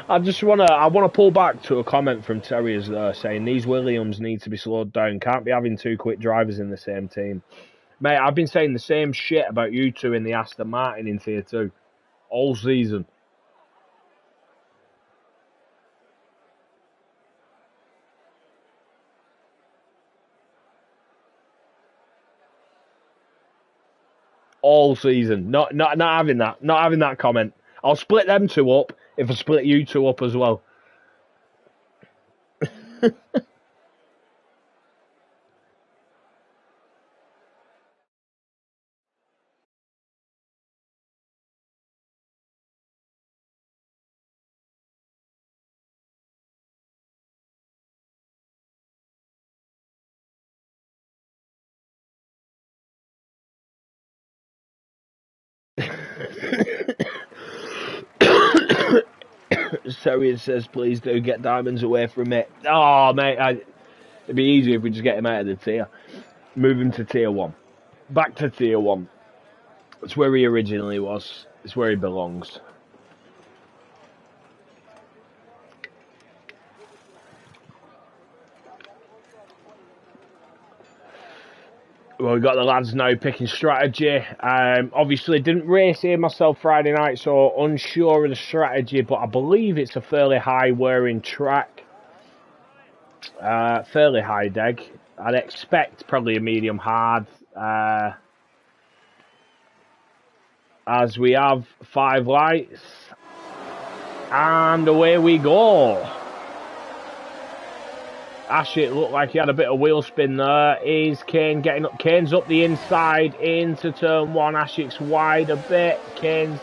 I want to pull back to a comment from Terry saying these Williams need to be slowed down. Can't be having 2 quick drivers in the same team. Mate, I've been saying the same shit about you two in the Aston Martin in Tier 2 all season. All season. Not having that. Not having that comment. I'll split them 2 up if I split you 2 up as well. Terry says, please do get diamonds away from it. Oh, mate, it'd be easier if we just get him out of the tier. Move him to tier 1. Back to tier 1. It's where he originally was. It's where he belongs. Well, we've got the lads now picking strategy. Obviously, didn't race here myself Friday night, so unsure of the strategy, but I believe it's a fairly high-wearing track. Fairly high deg. I'd expect probably a medium hard. As we have 5 lights. And away we go. Ashik looked like he had a bit of wheel spin there. Is Kane getting up? Kane's up the inside into turn 1. Ashik's wide a bit. Kane's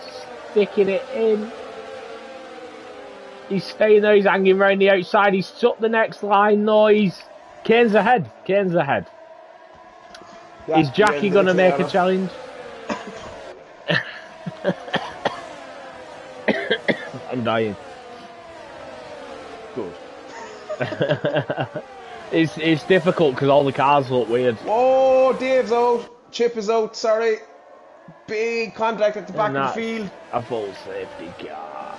sticking it in. He's staying there. He's hanging around the outside. He's up the next line though. Kane's ahead. Kane's ahead. Yeah, is Jackie going to make a challenge? I'm dying. Good. It's difficult because all the cars look weird. Whoa, Dave's out. Chip is out, sorry. Big contact at the back of the field. A full safety car.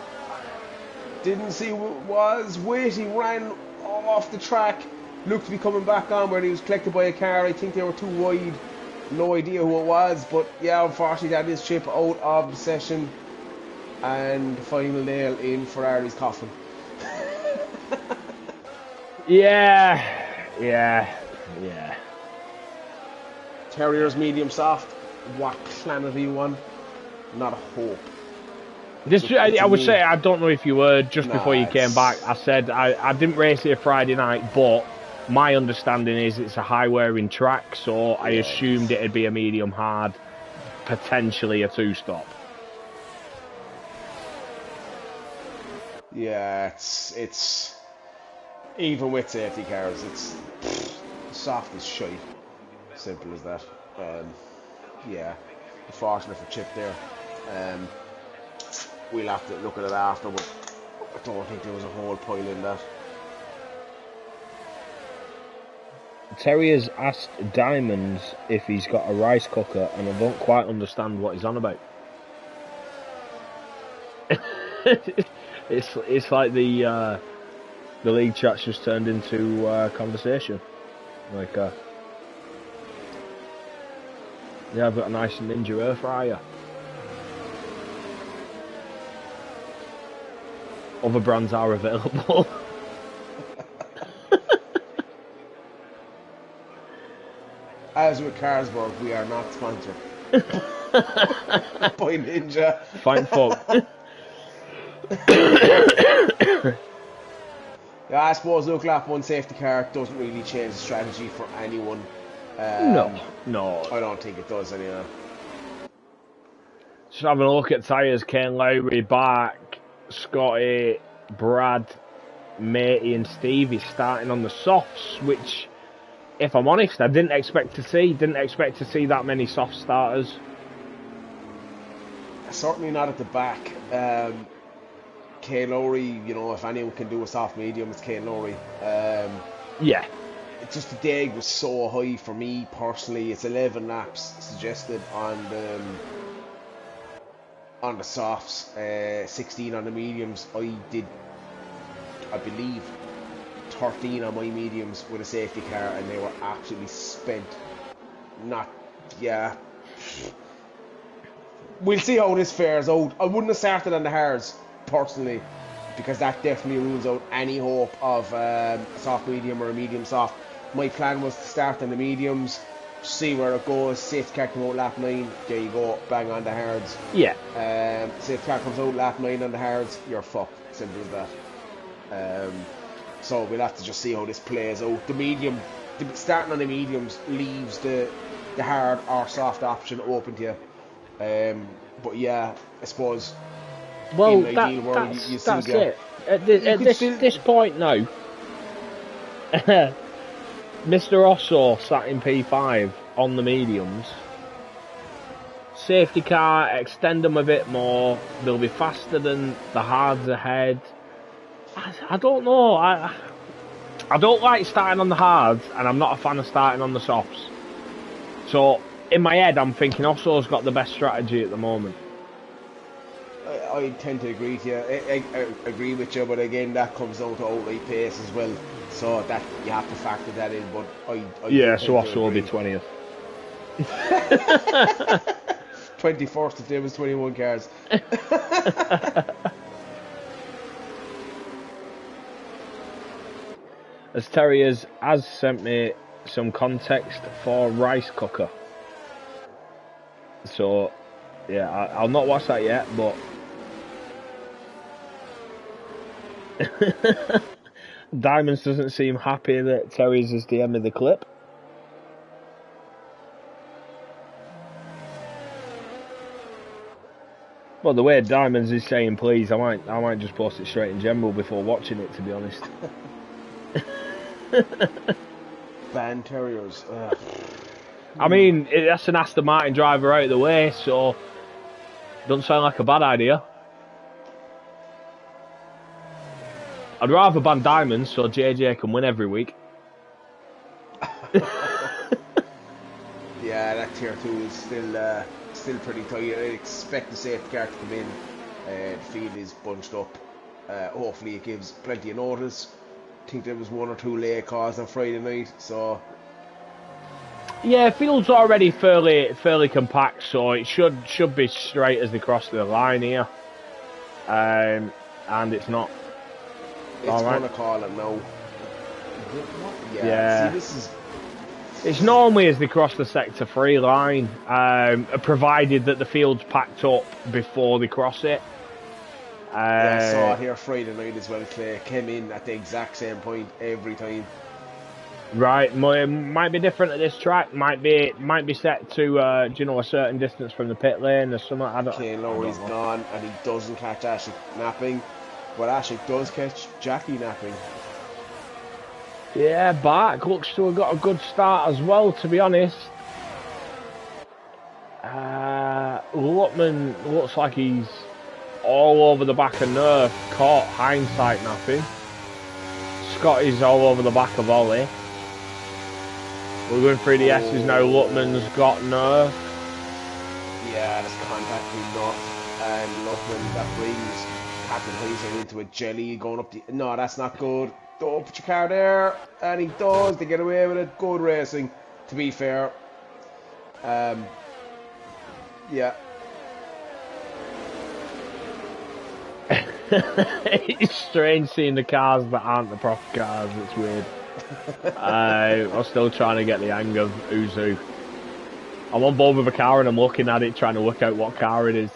Didn't see who it was. Wait, he ran off the track. Looked to be coming back on where he was collected by a car. I think they were too wide. No idea who it was. But yeah, unfortunately that is Chip out of the session. And the final nail in Ferrari's coffin. Yeah. Terriers medium soft. What planet are you on? Not a hope. I would say, I don't know if you heard just before you came back, I said I didn't race here Friday night, but my understanding is it's a high wearing track, so I assumed it'd be a medium hard, potentially a 2-stop. Yeah, it's even with safety cars, it's soft as shite. Simple as that. Yeah, unfortunate for Chip there. We'll have to look at it after, but I don't think there was a whole pile in that. Terry has asked Diamonds if he's got a rice cooker, and I don't quite understand what he's on about. It's like the league chat's just turned into conversation. Like, yeah, I've got a nice Ninja air fryer. Other brands are available. As with Carlsberg, we are not sponsored by Ninja. Fine folk. Yeah, I suppose look, lap 1 safety car doesn't really change the strategy for anyone. No. I don't think it does anyway. Just having a look at tyres. Kane Lowry back. Scotty, Brad, Matey and Stevie starting on the softs, which, if I'm honest, I didn't expect to see. Didn't expect to see that many soft starters. Certainly not at the back. Kane Lowry, you know, if anyone can do a soft medium, it's Kane Lowry. Yeah. It's just the dig was so high for me personally. It's 11 laps suggested on the softs, 16 on the mediums. I believe 13 on my mediums with a safety car, and they were absolutely spent. We'll see how this fares out. I wouldn't have started on the hards personally, because that definitely rules out any hope of a soft medium or a medium soft. My plan was to start on the mediums, see where it goes. Safety car come out lap 9, there you go, bang on the hards. Yeah. Safety car comes out lap 9 on the hards, you're fucked. Simple as that. So we'll have to just see how this plays out. Starting on the mediums leaves the hard or soft option open to you. But yeah, I suppose. Well, that's it. At this point now, Mr. Osso sat in P5 on the mediums. safety car, extend them a bit more. They'll be faster than the hards ahead. I don't know. I don't like starting on the hards, and I'm not a fan of starting on the softs. So in my head, I'm thinking Osso's got the best strategy at the moment. I tend to agree with you. I agree with you, but again, that comes down to outright pace as well. So that you have to factor that in. But I yeah, so Osso will be 20th. 21st if there was 21 cars. As Terriers has sent me some context for Rice Cooker. So, yeah, I'll not watch that yet, but... Diamonds doesn't seem happy that Terriers has DM'd the clip. Well, the way Diamonds is saying please, I might just post it straight in general before watching it, to be honest. Ban Terriers. I mean, that's an Aston Martin driver out of the way, so doesn't sound like a bad idea. I'd rather ban Diamonds so JJ can win every week. Yeah, that tier 2 is still pretty tight. I expect the safety car to come in. The field is bunched up. Hopefully it gives plenty of notice. I think there was 1 or 2 late calls on Friday night, so... Yeah, field's already fairly compact, so it should be straight as they cross the line here. And it's not. It's going to call it now. Yeah. See, this is... It's normally as they cross the sector 3 line, provided that the field's packed up before they cross it. Yeah, I saw it here Friday night as well, Clay. Came in at the exact same point every time. Right, might be different at this track. Might be set to a certain distance from the pit lane or something. I don't. Kane Lowry's gone, and he doesn't catch Ashik napping, but Ashik does catch Jackie napping. Yeah, Bark looks to have got a good start as well, to be honest. Lutman looks like he's all over the back of Nerf, caught hindsight napping. Scotty's all over the back of Ollie. We're going through the S's now. Lutman's got Nerf. Yeah, there's contact with Nerf, and Lutman, that brings Captain Heiser into a jelly going up the... No, that's not good. Don't put your car there, and he does. They get away with it. Good racing, to be fair. Yeah. It's strange seeing the cars that aren't the proper cars. It's weird. I'm still trying to get the hang of who's who. I'm on board with a car and I'm looking at it, trying to work out what car it is.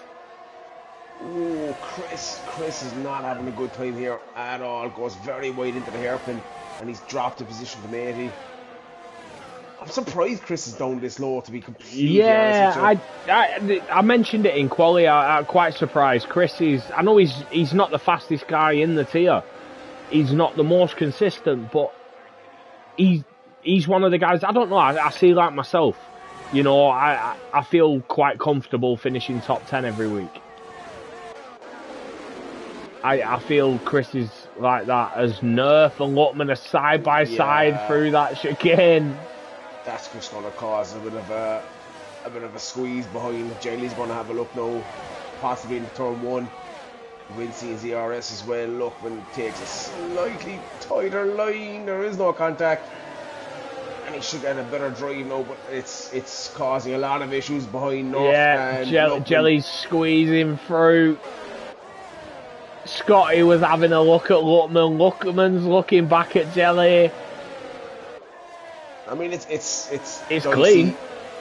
Oh, Chris is not having a good time here at all. Goes very wide into the hairpin, and he's dropped the position from 80. I'm surprised Chris is down this low, to be completely honest with you. I mentioned it in quali. I'm quite surprised. Chris is... I know he's not the fastest guy in the tier. He's not the most consistent, but he's one of the guys... I don't know, I see like myself. You know, I feel quite comfortable finishing top 10 every week. I feel Chris is like that as Nerf and Lutman are side by side through that chicane. That's just going to cause a bit of a squeeze behind. Jelly's going to have a look now, possibly in turn 1. Wincy and ZRS as well. Lutman takes a slightly tighter line. There is no contact, and he should get a better drive now, but it's causing a lot of issues behind Nerf. Yeah, Jelly's squeezing through. Scotty was having a look at Lutman. Lutman's looking back at Jelly. I mean, it's dicey. Clean.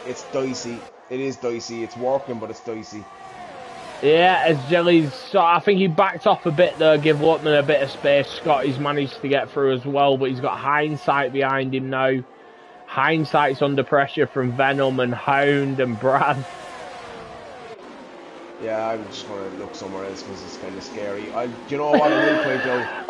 It's dicey. It is dicey. It's working, but it's dicey. Yeah, as Jelly's... So I think he backed off a bit there, give Lutman a bit of space. Scotty's managed to get through as well, but he's got Hindsight behind him now. Hindsight's under pressure from Venom and Hound and Brad. Yeah, I'm just going to look somewhere else because it's kind of scary. Do you know what I will point out?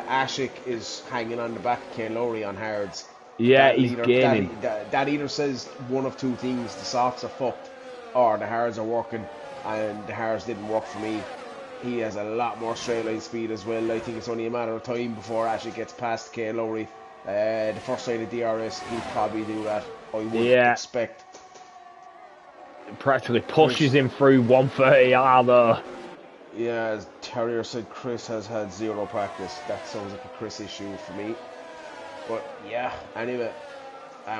Ashik is hanging on the back of Kane Lowry on hards. Yeah, he's gaining. That either says one of two things. The softs are fucked, or the hards are working, and the hards didn't work for me. He has a lot more straight line speed as well. I think it's only a matter of time before Ashley gets past Kane Lowry. The first side of DRS, he'll probably do that. I would expect. Practically pushes him through 130R though. Yeah, as Terrier said, Chris has had zero practice. That sounds like a Chris issue for me. But yeah, anyway,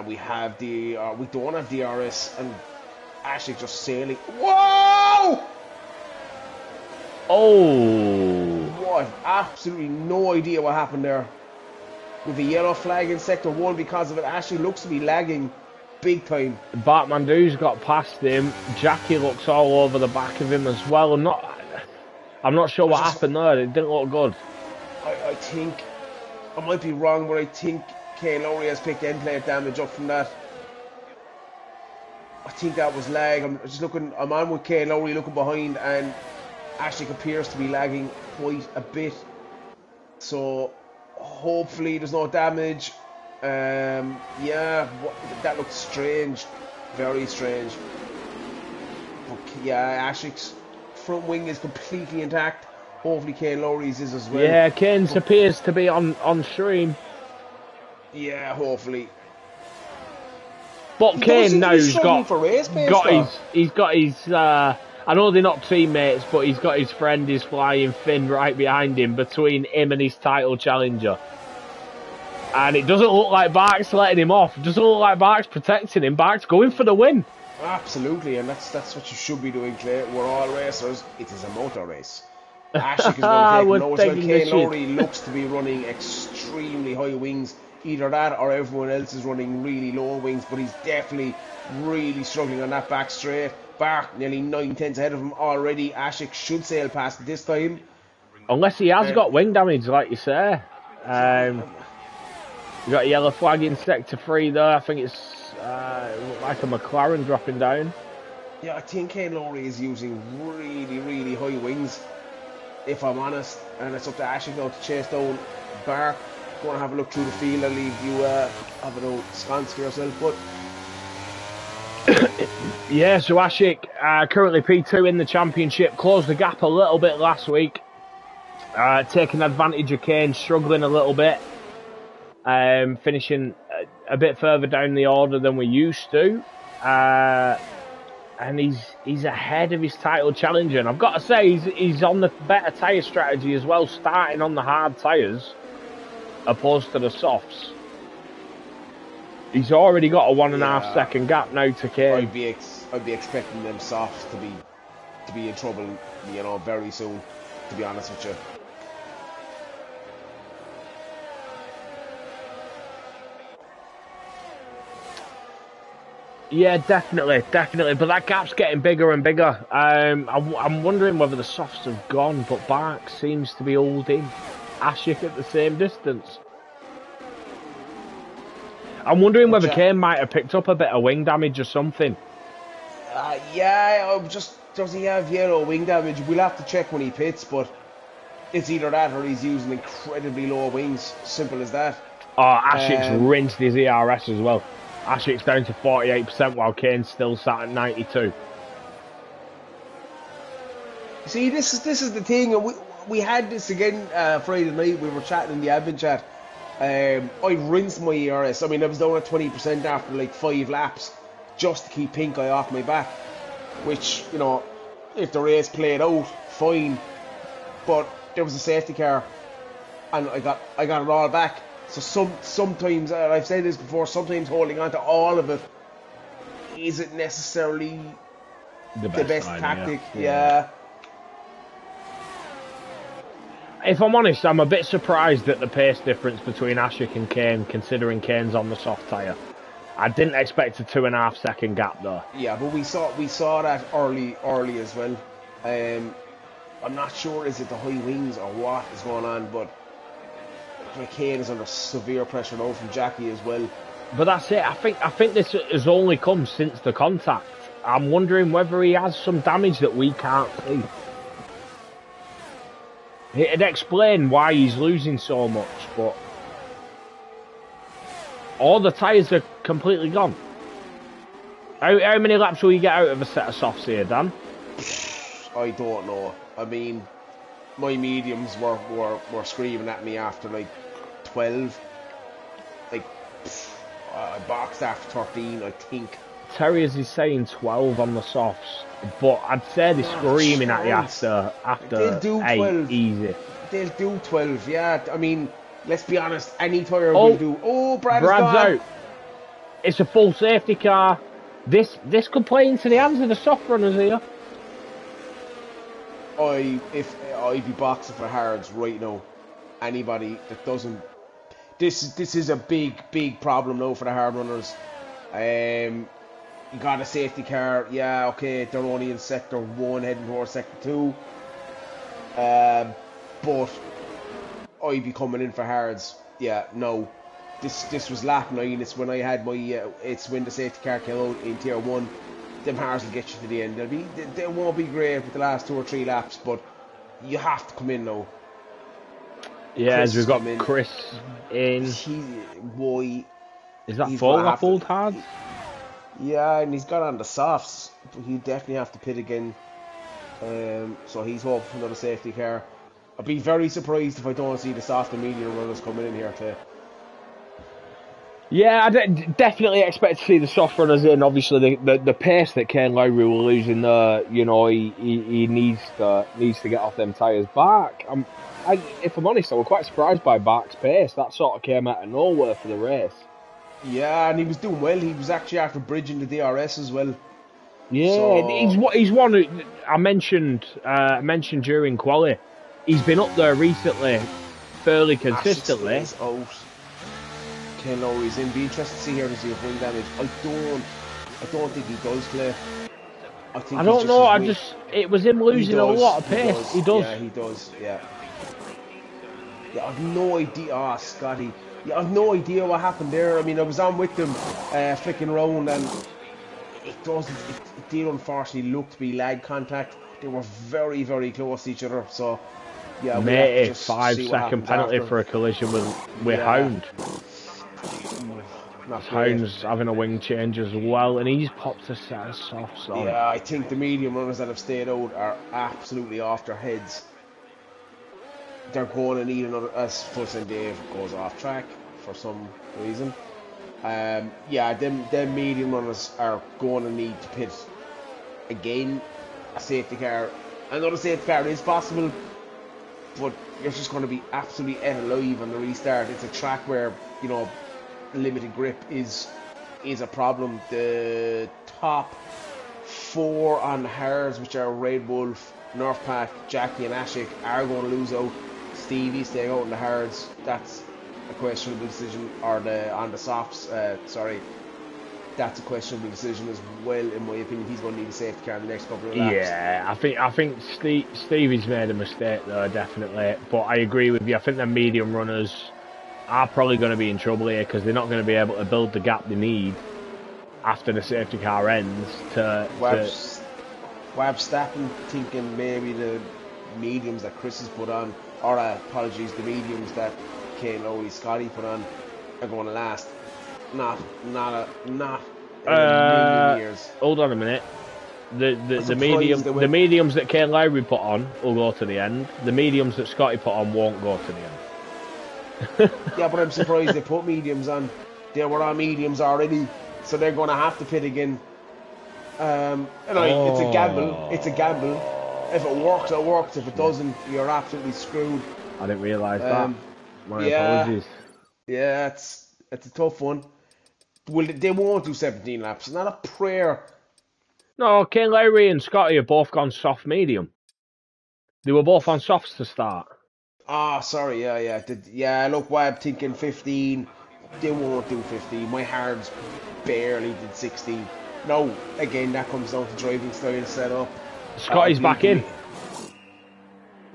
we have we don't have DRS, and Ashley just sailing. Whoa! Oh! What? Absolutely no idea what happened there. With a yellow flag in sector 1 because of it, Ashley looks to be lagging big time. Batmandu's got past him. Jackie looks all over the back of him as well. I'm not sure what happened there. It didn't look good. I think, I might be wrong, but I think Kane Lowry has picked end plate damage up from that. I think that was lag. I'm on with Kane Lowry looking behind, and Ashley appears to be lagging quite a bit. So hopefully there's no damage. Yeah, that looks strange, very strange. But yeah, Ashley's front wing is completely intact. Hopefully Kane Lowry's is as well. Yeah, Kane's appears to be on stream. Yeah, hopefully. But Kane now's got his I know they're not teammates, but he's got his friend, his flying Finn, right behind him, between him and his title challenger. And it doesn't look like Bark's letting him off. It doesn't look like Bark's protecting him. Bark's going for the win. Absolutely, and that's what you should be doing, Clay. We're all racers. It is a motor race. Ashley is going to take notes. Kane Lowry looks to be running extremely high wings. Either that or everyone else is running really low wings, but he's definitely really struggling on that back straight. Bark nearly 9/10 ahead of him already. Ashik should sail past this time. Unless he has got wing damage, like you say. You got a yellow flag in sector 3 there. I think it's like a McLaren dropping down. Yeah, I think Kane Lowry is using really, really high wings, if I'm honest. And it's up to Ashik now to chase down Bark. Going to have a look through the field. I'll leave you have a little sconce for yourself. But yeah, so Ashik currently P2 in the championship. Closed the gap a little bit last week. Taking advantage of Kane, struggling a little bit. Finishing a bit further down the order than we used to. And he's ahead of his title challenger. And I've got to say, he's on the better tyre strategy as well, starting on the hard tyres opposed to the softs. He's already got a 1.5 second gap now to Kane. I'd be expecting them softs to be in trouble, very soon, to be honest with you. Yeah, definitely. But that gap's getting bigger and bigger. I'm wondering whether the softs have gone, but Bark seems to be holding Ashik at the same distance. I'm wondering whether Kane might have picked up a bit of wing damage or something. Yeah, does he have yellow wing damage? We'll have to check when he pits, but it's either that or he's using incredibly low wings. Simple as that. Oh, Ashik's rinsed his ERS as well. Ashik's down to 48% while Kane's still sat at 92%. See, this is the thing. We had this again Friday night. We were chatting in the admin chat. I rinsed my ERS. I mean, I was down at 20% after like 5 laps just to keep pink eye off my back. Which, if the race played out, fine. But there was a safety car, and I got it all back. So sometimes, I've said this before, sometimes holding on to all of it isn't necessarily the best tactic. Yeah. If I'm honest, I'm a bit surprised at the pace difference between Ashik and Kane, considering Kane's on the soft tyre. I didn't expect a 2.5 second gap though. Yeah, but we saw that early as well. I'm not sure is it the high wings or what is going on, but Kane is under severe pressure now from Jackie as well. But that's it. I think this has only come since the contact. I'm wondering whether he has some damage that we can't see. It'd explain why he's losing so much, but all the tyres are completely gone. How many laps will you get out of a set of softs here, Dan? I don't know. I mean, my mediums were screaming at me after like 12. Like, I boxed after 13, I think. Terriers is saying 12 on the softs, but I'd say they're screaming at you after They'll do 8, 12. easy. They'll do 12, yeah. I mean, let's be honest, any tyre will do. Oh, Brad's out. It's a full safety car. This could play into the hands of the soft runners here. I'd be boxing for hards right now. Anybody that doesn't, this is a big problem now for the hard runners. You got a safety car, yeah, okay, they're only in sector 1 heading towards sector 2. But I'd be coming in for hards. Yeah, no. This was lap 9. It's when I had my it's when the safety car came out in tier 1. Them hards will get you to the end. They won't be great with the last 2 or 3 laps, but you have to come in now. Yeah, as we've got Chris in. Is that full hard? Yeah, and he's got on the softs. He'll definitely have to pit again. So he's hoping for another safety car. I'd be very surprised if I don't see the soft and medium runners coming in here too. Yeah, I definitely expect to see the soft runners in. Obviously, the pace that Ken Lowry will lose in there, you know, he needs to get off them tyres. Bark, if I'm honest, I was quite surprised by Bark's pace. That sort of came out of nowhere for the race. Yeah, and he was doing well. He was actually after bridging the DRS as well. Yeah, so... he's one who I mentioned during quali. He's been up there recently, fairly consistently. Ken Lowry's in. Be interested to see here to see if wing damage. I don't think he does, Clay. I don't know. It was him losing a lot of pace. He does. Yeah, he does. Yeah. Yeah, I've no idea. Oh, Scotty. Yeah, I've no idea what happened there. I mean, I was on with them, flicking around, and it did unfortunately look to be lag contact. They were very, very close to each other. So, yeah, mate, 5-second penalty after. For a collision with Hound. Hound's having a wing change as well, and he's popped a set of softs on. Yeah, I think the medium runners that have stayed out are absolutely off their heads. They're going to need another, as Fuss and Dave goes off track for some reason. Yeah, them medium runners are going to need to pit again. A safety car, another safety car is possible, but you're just going to be absolutely ate alive on the restart. It's a track where, you know, limited grip is a problem. The top 4 on hards, which are Red Wolf, North Pack, Jackie and Ashik, are going to lose out. Stevie staying out in the hards, that's a questionable decision. Or on the softs, that's a questionable decision as well, in my opinion. He's going to need a safety car in the next couple of laps. Yeah, I think Stevie's made a mistake there, definitely. But I agree with you. I think the medium runners are probably going to be in trouble here because they're not going to be able to build the gap they need after the safety car ends. Wab Stappen thinking maybe the mediums that Chris has put on, or apologies, the mediums that Kane Lowry Scotty put on are going to last. Not a million years. Hold on a minute. The mediums that Kane Lowry put on will go to the end. The mediums that Scotty put on won't go to the end. Yeah, but I'm surprised they put mediums on. They were on mediums already, so they're going to have to pit again. It's a gamble. It's a gamble. If it works, it works. If it doesn't, you're absolutely screwed. I didn't realise that. My apologies. Yeah, it's a tough one. Well, they won't do 17 laps. It's not a prayer. No, Kane Lowry and Scotty have both gone soft medium. They were both on softs to start. Ah, sorry, yeah. Look, why I'm thinking 15. They won't do 15. My hards barely did 16. No, again, that comes down to driving style setup. Scotty's back in.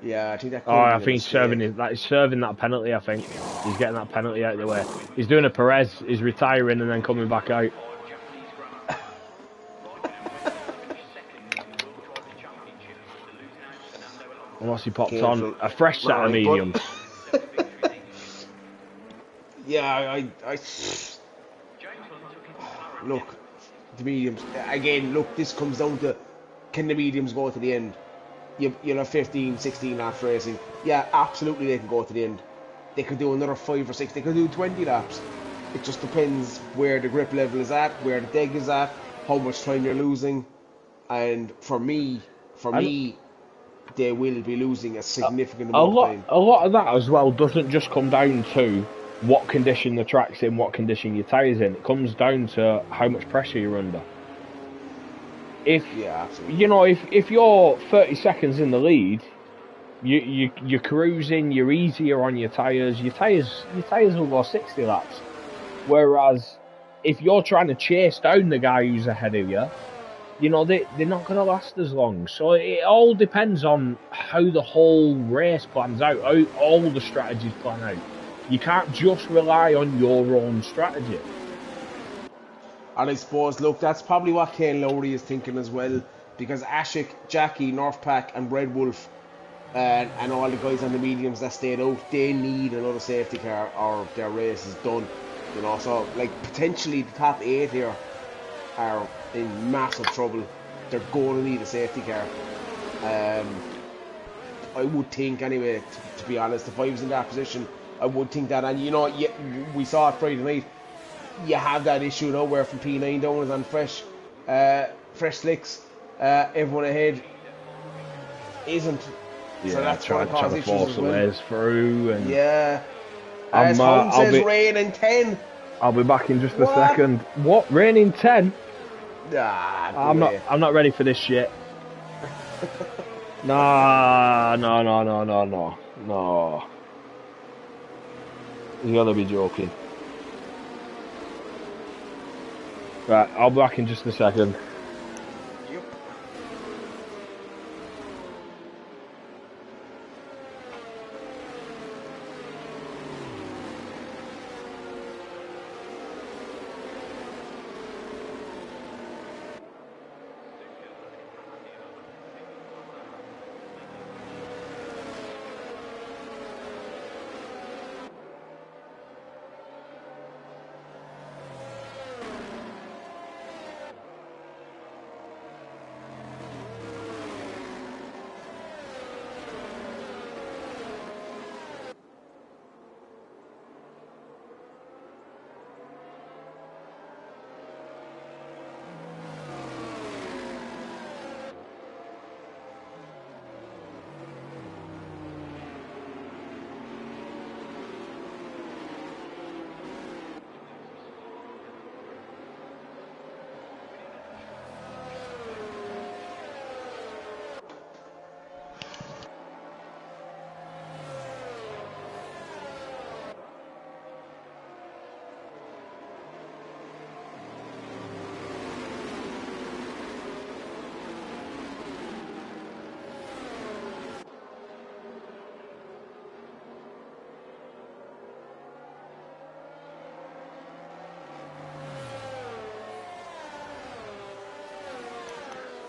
Yeah, I think that. I think he's serving that penalty. I think he's getting that penalty out of the way. He's doing a Perez. He's retiring and then coming back out. And what's he popped on? A fresh set of mediums. Yeah, I look. The mediums. Again, look, this comes down to, can the mediums go to the end? You'll have 15, 16 laps racing. Yeah, absolutely they can go to the end. They could do another 5 or 6. They could do 20 laps. It just depends where the grip level is at, where the deg is at, how much time you're losing. And for me, they will be losing a significant amount of time. A lot of that as well doesn't just come down to what condition the track's in, what condition your tyres in. It comes down to how much pressure you're under. If if you're 30 seconds in the lead, you're cruising, you're easier on your tyres. Your tyres will go 60 laps. Whereas if you're trying to chase down the guy who's ahead of you, they're not going to last as long. So it all depends on how the whole race plans out, how all the strategies plan out. You can't just rely on your own strategy. And I suppose, look, that's probably what Kane Lowry is thinking as well, because Ashik, Jackie, Northpack and Red Wolf and all the guys on the mediums that stayed out, they need another safety car or their race is done. So like potentially the top 8 here are in massive trouble. They're going to need a safety car. I would think anyway, to be honest, if I was in that position, I would think that. And we saw it Friday night. You have that issue now where from P9 down is on fresh slicks. Everyone ahead isn't. Yeah, so that's trying to force the ways through. And as Home says, rain in 10. I'll be back in just a second. What? Rain in 10? I'm not ready for this shit. No. You gotta be joking. Right, I'll be back in just a second. Yep.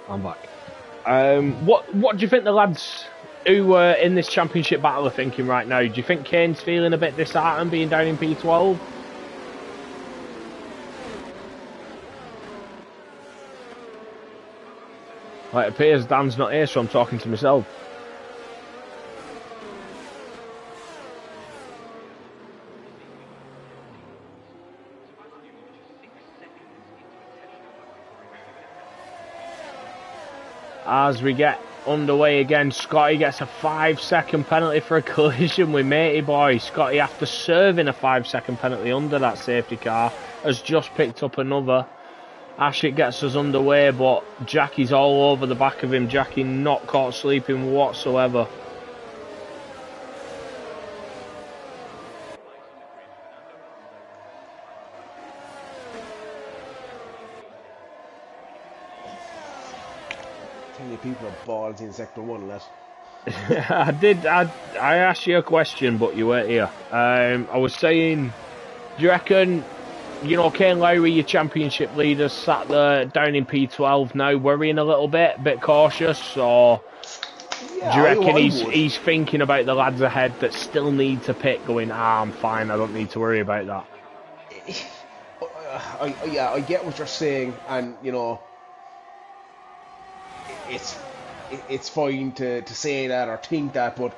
I'm back. What do you think the lads who were in this championship battle are thinking right now? Do you think Kane's feeling a bit disheartened being down in P12? Well, it appears Dan's not here, so I'm talking to myself. As we get underway again, Scotty gets a 5-second penalty for a collision with Matey Boy. Scotty, after serving a 5-second penalty under that safety car, has just picked up another. Ashik gets us underway, but Jackie's all over the back of him. Jackie not caught sleeping whatsoever. People are balls in Sector 1, lad. I asked you a question, but you weren't here. I was saying, do you reckon, Kane Lowry, your championship leader, sat there down in P12 now, worrying a little bit cautious, or do you reckon he's thinking about the lads ahead that still need to pit, going, I'm fine, I don't need to worry about that? I get what you're saying, and you know, it's fine to say that or think that, but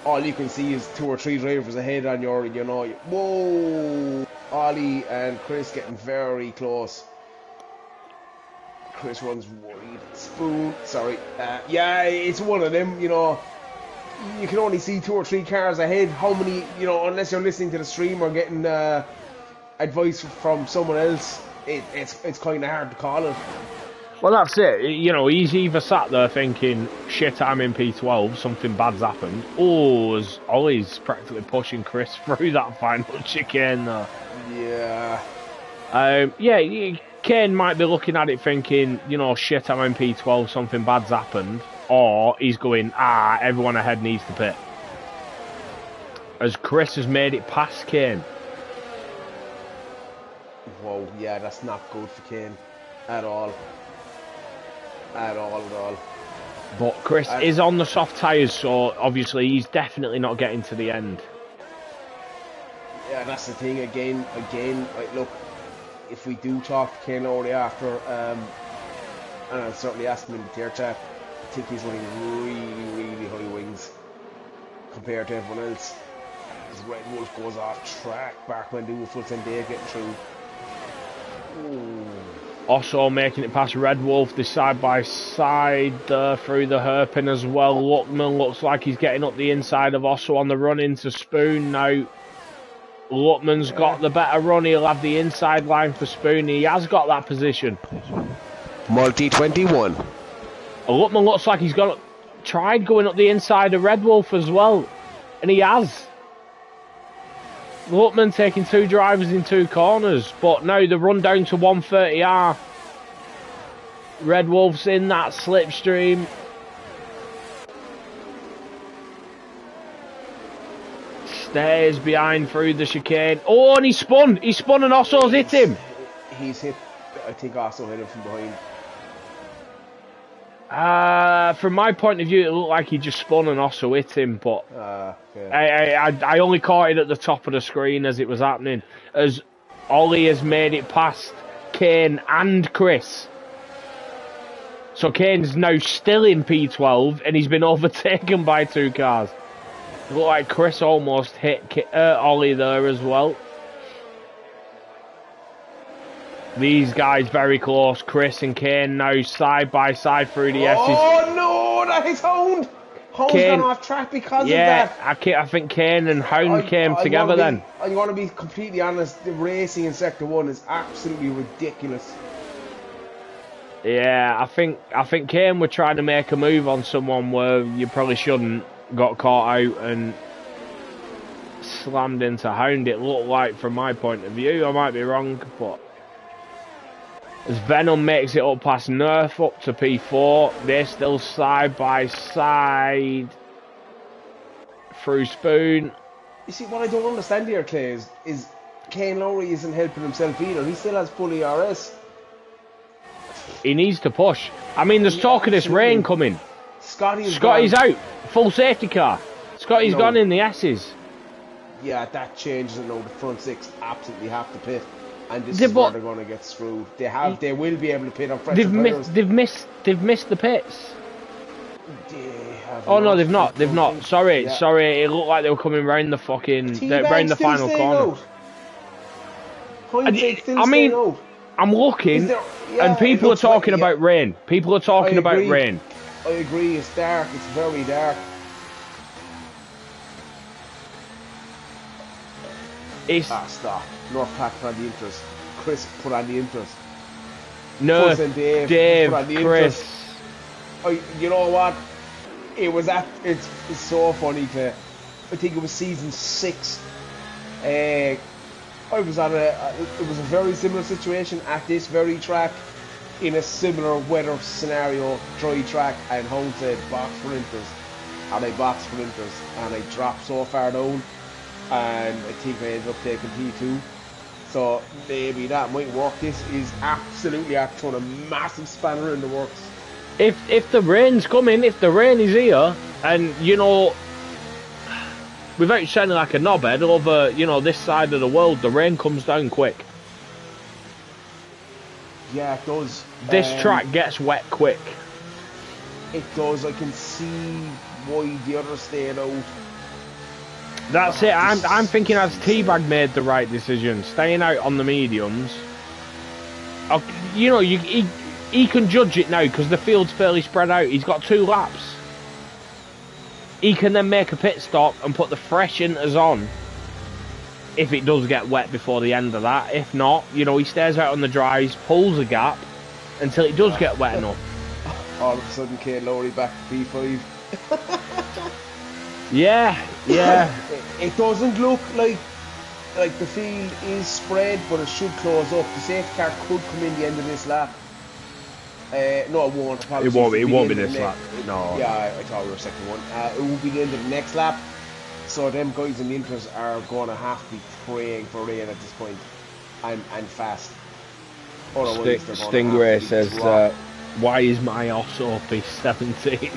all you can see is 2 or 3 drivers ahead on your, you know, whoa, Ollie and Chris getting very close. Chris runs wide. Spoon, sorry. Yeah, it's one of them, you know. You can only see 2 or 3 cars ahead. How many, you know, unless you're listening to the stream or getting advice from someone else, it's kind of hard to call it. Well, that's it. You know, he's either sat there thinking, shit, I'm in P12, something bad's happened, or Ollie's practically pushing Chris through that final chicane there. Yeah. Kane might be looking at it thinking, you know, shit, I'm in P12, something bad's happened, or he's going, everyone ahead needs to pit. As Chris has made it past Kane. Whoa, yeah, that's not good for Kane at all. At all. But Chris is on the soft tyres, so obviously he's definitely not getting to the end. Yeah, that's the thing. Again, like, look, if we do talk to Kane Lowry after, and I'll certainly ask him in the tier chat, I think he's running really high wings compared to everyone else. His Red Wolf goes off track, Barkman doing full time Dave getting through. Ooh. Also making it past Red Wolf, the side by side through the hairpin as well. Luckman looks like he's getting up the inside of Osso on the run into Spoon now. Luckman's got the better run, he'll have the inside line for Spoon. He has got that position. Multi 21. Luckman looks like he's tried going up the inside of Red Wolf as well, and he has. Luckman taking 2 drivers in 2 corners, but now the run down to 130R. Red Wolf's in that slipstream. Stays behind through the chicane. Oh, and he spun and Osso's hit him. He's hit, I think Osso hit him from behind. From my point of view, it looked like he just spun and Osso hit him, but I only caught it at the top of the screen as it was happening, as Ollie has made it past Kane and Chris. So Kane's now still in P12 and he's been overtaken by 2 cars. It looked like Chris almost hit Ollie there as well. These guys very close. Chris and Kane now side by side through the S's. Oh no, that is Hound. Hound's gone off track because of that. I think Kane and Hound came together then. I'm going to be completely honest. The racing in Sector 1 is absolutely ridiculous. Yeah, I think Kane were trying to make a move on someone where you probably shouldn't. Got caught out and slammed into Hound. It looked like, from my point of view, I might be wrong, but as Venom makes it up past Nerf up to P4, they're still side by side through Spoon. You see, what I don't understand here, Clay, is Kane Lowry isn't helping himself either. He still has full ERS. He needs to push. I mean, there's talk of this rain coming. Scotty's out. Full safety car. Scotty's gone in the S's. Yeah, that changes it now. The front 6 absolutely have to pit. And this is where they're going to get screwed. They will be able to pit on fresh tires. They've missed the pits. Oh no, they've not. Sorry. It looked like they were coming round the round the final corner. I mean, I'm looking, and people are talking about rain. People are talking about rain. I agree. It's dark. It's very dark. Stop. North Pack put on the interest. Chris put on the interest. No, Dave, put on the Chris. You know what? It's so funny to. I think it was season 6. I was on it was a very similar situation at this very track, in a similar weather scenario, dry track, and Home said box sprinters, and I boxed sprinters, and I dropped so far down, and I think I ended up taking P2. So maybe that might work. This is absolutely throwing a massive spanner in the works. If the rain's coming, if the rain is here, and you know, without sounding like a knobhead, over this side of the world, the rain comes down quick. Yeah, it does. This track gets wet quick. It does. I can see why the others stayed out. That's it. I'm thinking as Teabag made the right decision, staying out on the mediums. You know, he can judge it now because the field's fairly spread out. He's got 2 laps. He can then make a pit stop and put the fresh inters on if it does get wet before the end of that. If not, you know, he stays out on the dries, pulls a gap until it does get wet enough. All of a sudden, Kane Lowry back to P5. Yeah. It doesn't look like the field is spread, but it should close up. The safety car could come in the end of this lap. No, it won't. It won't be this lap. No. Yeah, I thought we were second one. It will be the end of the next lap. So them guys in the inters are going to have to be praying for rain at this point, and fast. Stingray says, why is my Osso P17?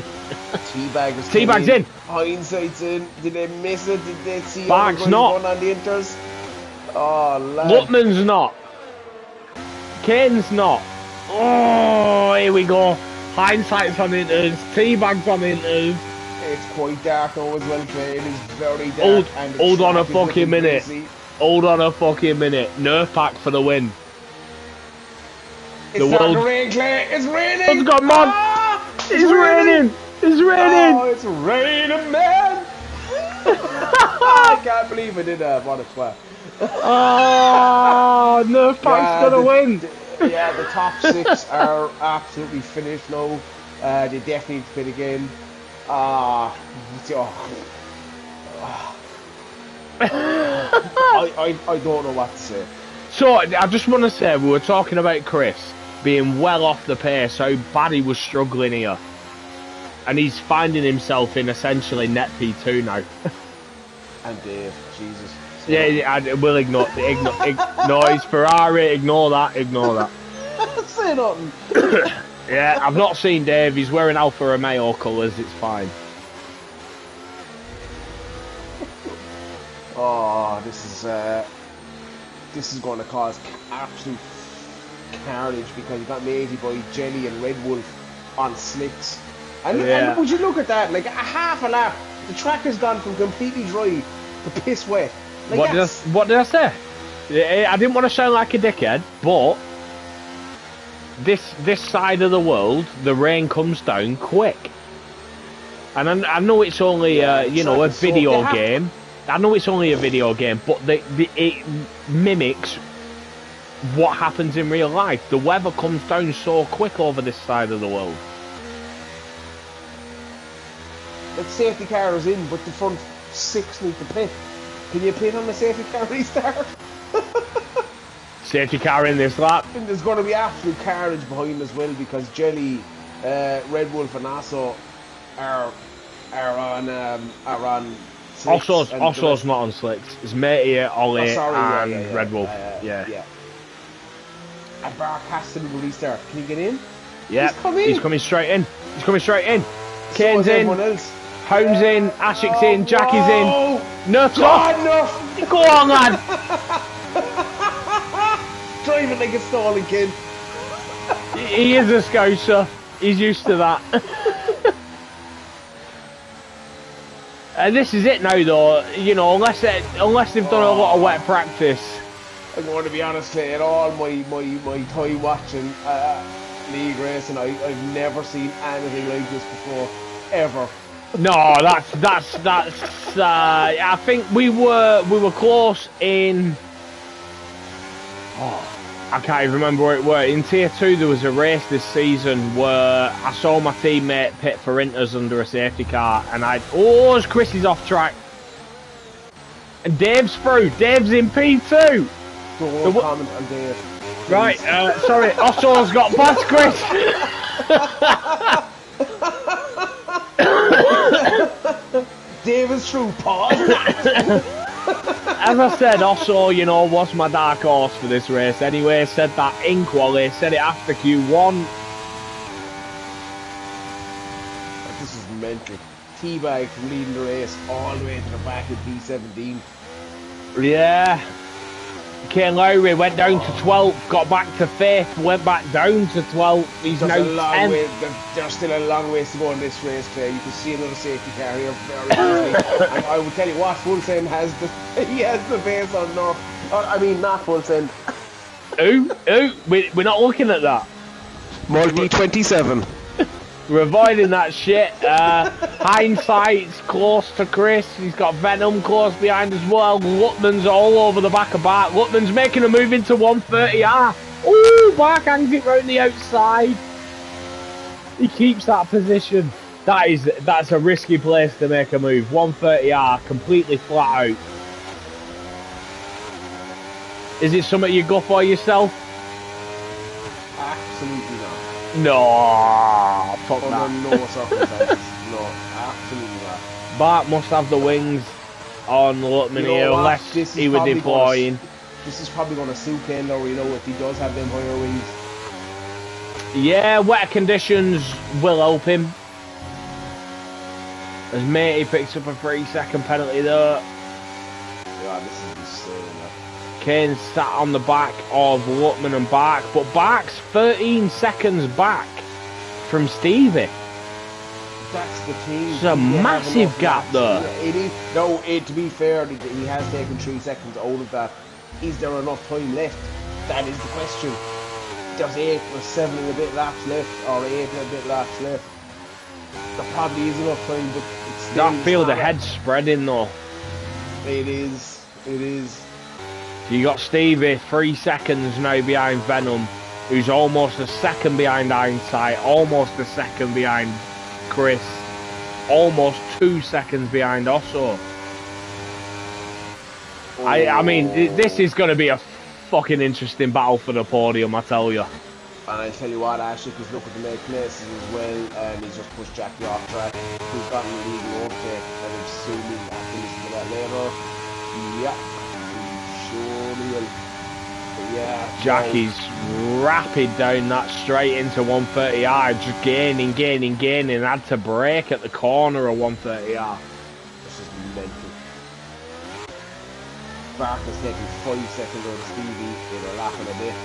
Teabag's in. Hindsight's in. Did they miss it? Did they see Bark's not. Going on the inters? Oh, lad. Lutman's not. Kane's not. Oh, here we go. Hindsight's on inters. Teabag's on inters. It's quite dark now as well, Clay. It is very dark. Hold on a fucking minute. Hold on a fucking minute. Nerf pack for the win. It's starting to rain, Clay. It's raining. It's got mud. It's raining. It's raining. Oh, it's raining, man. I can't believe I did that. What a twat. Oh, Nerf pack's gonna win. Yeah, the top 6 are absolutely finished now. They definitely need to pit again. I don't know what to say. So I just want to say, we were talking about Chris being well off the pace, how bad he was struggling here, and he's finding himself in essentially net P2 now. And Dave, Jesus. Yeah, we'll ignore. No, he's Ferrari. Ignore that. Say nothing. Yeah, I've not seen Dave. He's wearing Alfa Romeo colours. It's fine. Oh, this is going to cause absolute carnage because you got Matey Boy, Jelly, and Red Wolf on slicks. And would you look at that? Like a half a lap, the track has gone from completely dry to piss wet. Like what did I say? I didn't want to sound like a dickhead, but this side of the world, the rain comes down quick. And I know it's only a video game. I know it's only a video game, but it mimics what happens in real life. The weather comes down so quick over this side of the world. The safety car is in, but the front 6 need to pit. Can you pit on the safety car restart? Safety car in this lap. And there's going to be absolute carnage behind as well because Jelly, Red Wolf, and Asso are on. Osso's not on slicks. It's Matey, Ollie, and Red Wolf. Yeah. And Bark has to do the restart. Can he get in? Yeah. He's coming straight in. Kane's in. Holmes in. Ashik's in. Jackie's in. Nuts off. Enough. Go on, lad. Driving like a stalling kid. He is a scouser. He's used to that. And this is it now, though. You know, unless they've done a lot of wet practice. I'm going to be honest, in all my toy watching league racing, I've never seen anything like this before, ever. No, that's. I think we were close in. Oh, I can't even remember where it was. In Tier 2, there was a race this season where I saw my teammate pit for Inters under a safety car, and Chris is off track. And Dave's through. Dave's in P2. Don't comment on Dave. Right, sorry, Osso's got past Chris. Dave is through, pause. As I said, Osso, was my dark horse for this race anyway. Said that in quali, said it after Q1. This is mental. Teabag from leading the race all the way to the back of P17. Yeah. Kane Lowry went down to 12th, got back to 5th, went back down to 12th. He's now 10th. There's still a long ways to go in this race, Clay. You can see another safety car here very easily. And I would tell you what, Fulton has the base on North. I mean, not Fulton. We're not looking at that. Multi 27. We're avoiding that shit. Hindsight's close to Chris. He's got Venom close behind as well. Lutman's all over the back of Bart. Lutman's making a move into 130R. Ooh, Bart hangs it round the outside. He keeps that position. That's a risky place to make a move. 130R, completely flat out. Is it something you go for yourself? Absolutely not. No, fuck that. Under no circumstances. No, absolutely not. Bart must have the wings on Lutman here, unless he was deploying. This is probably going to suit Kane Lowry, if he does have them higher wings. Yeah, wetter conditions will help him. As Matey picks up a 3-second penalty though. Yeah, this is insane. Kane sat on the back of Lutman and Bark, but Bark's 13 seconds back from Stevie. That's the thing. It's a massive gap there. It is. No, to be fair, he has taken 3 seconds out of that. Is there enough time left? That is the question. There's 8 or 7 and a bit laps left, or 8 and a bit laps left. There probably is enough time, but it's still... That field ahead spreading though. It is. It is. You got Stevie 3 seconds now behind Venom, who's almost a second behind Hindsight, almost a second behind Chris, almost 2 seconds behind Osso. I mean, this is going to be a fucking interesting battle for the podium, I tell you. And I tell you what, Ashik is looking to make places as well, and he's just pushed Jackie off track. He's gotten the legal overtake, and I'm assuming I can listen to that later. Yeah, he surely will. But yeah, Jackie's rapid down that straight into 130R, just gaining, had to brake at the corner of 130R. This is mental. Barker's taking 5 seconds on Stevie in a lap and a bit.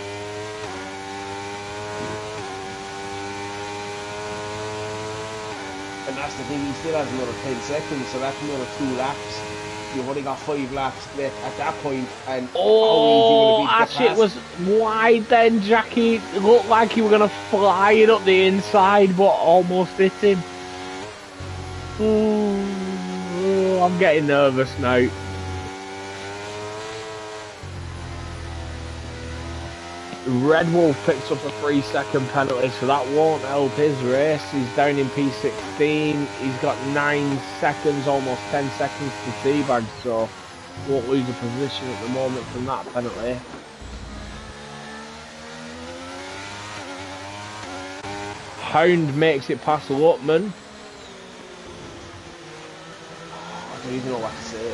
And that's the thing, he still has another 10 seconds, so that's another 2 laps. You've only got 5 laps left at that point, and that shit was wide then, Jackie. It looked like you were going to fly it up the inside, but almost hit him. Oh, I'm getting nervous now. Red Wolf picks up a 3-second penalty, so that won't help his race. He's down in P16. He's got 9 seconds, almost 10 seconds to teabag, so won't lose a position at the moment from that penalty. Hound makes it past Lutman. I don't even know what to say.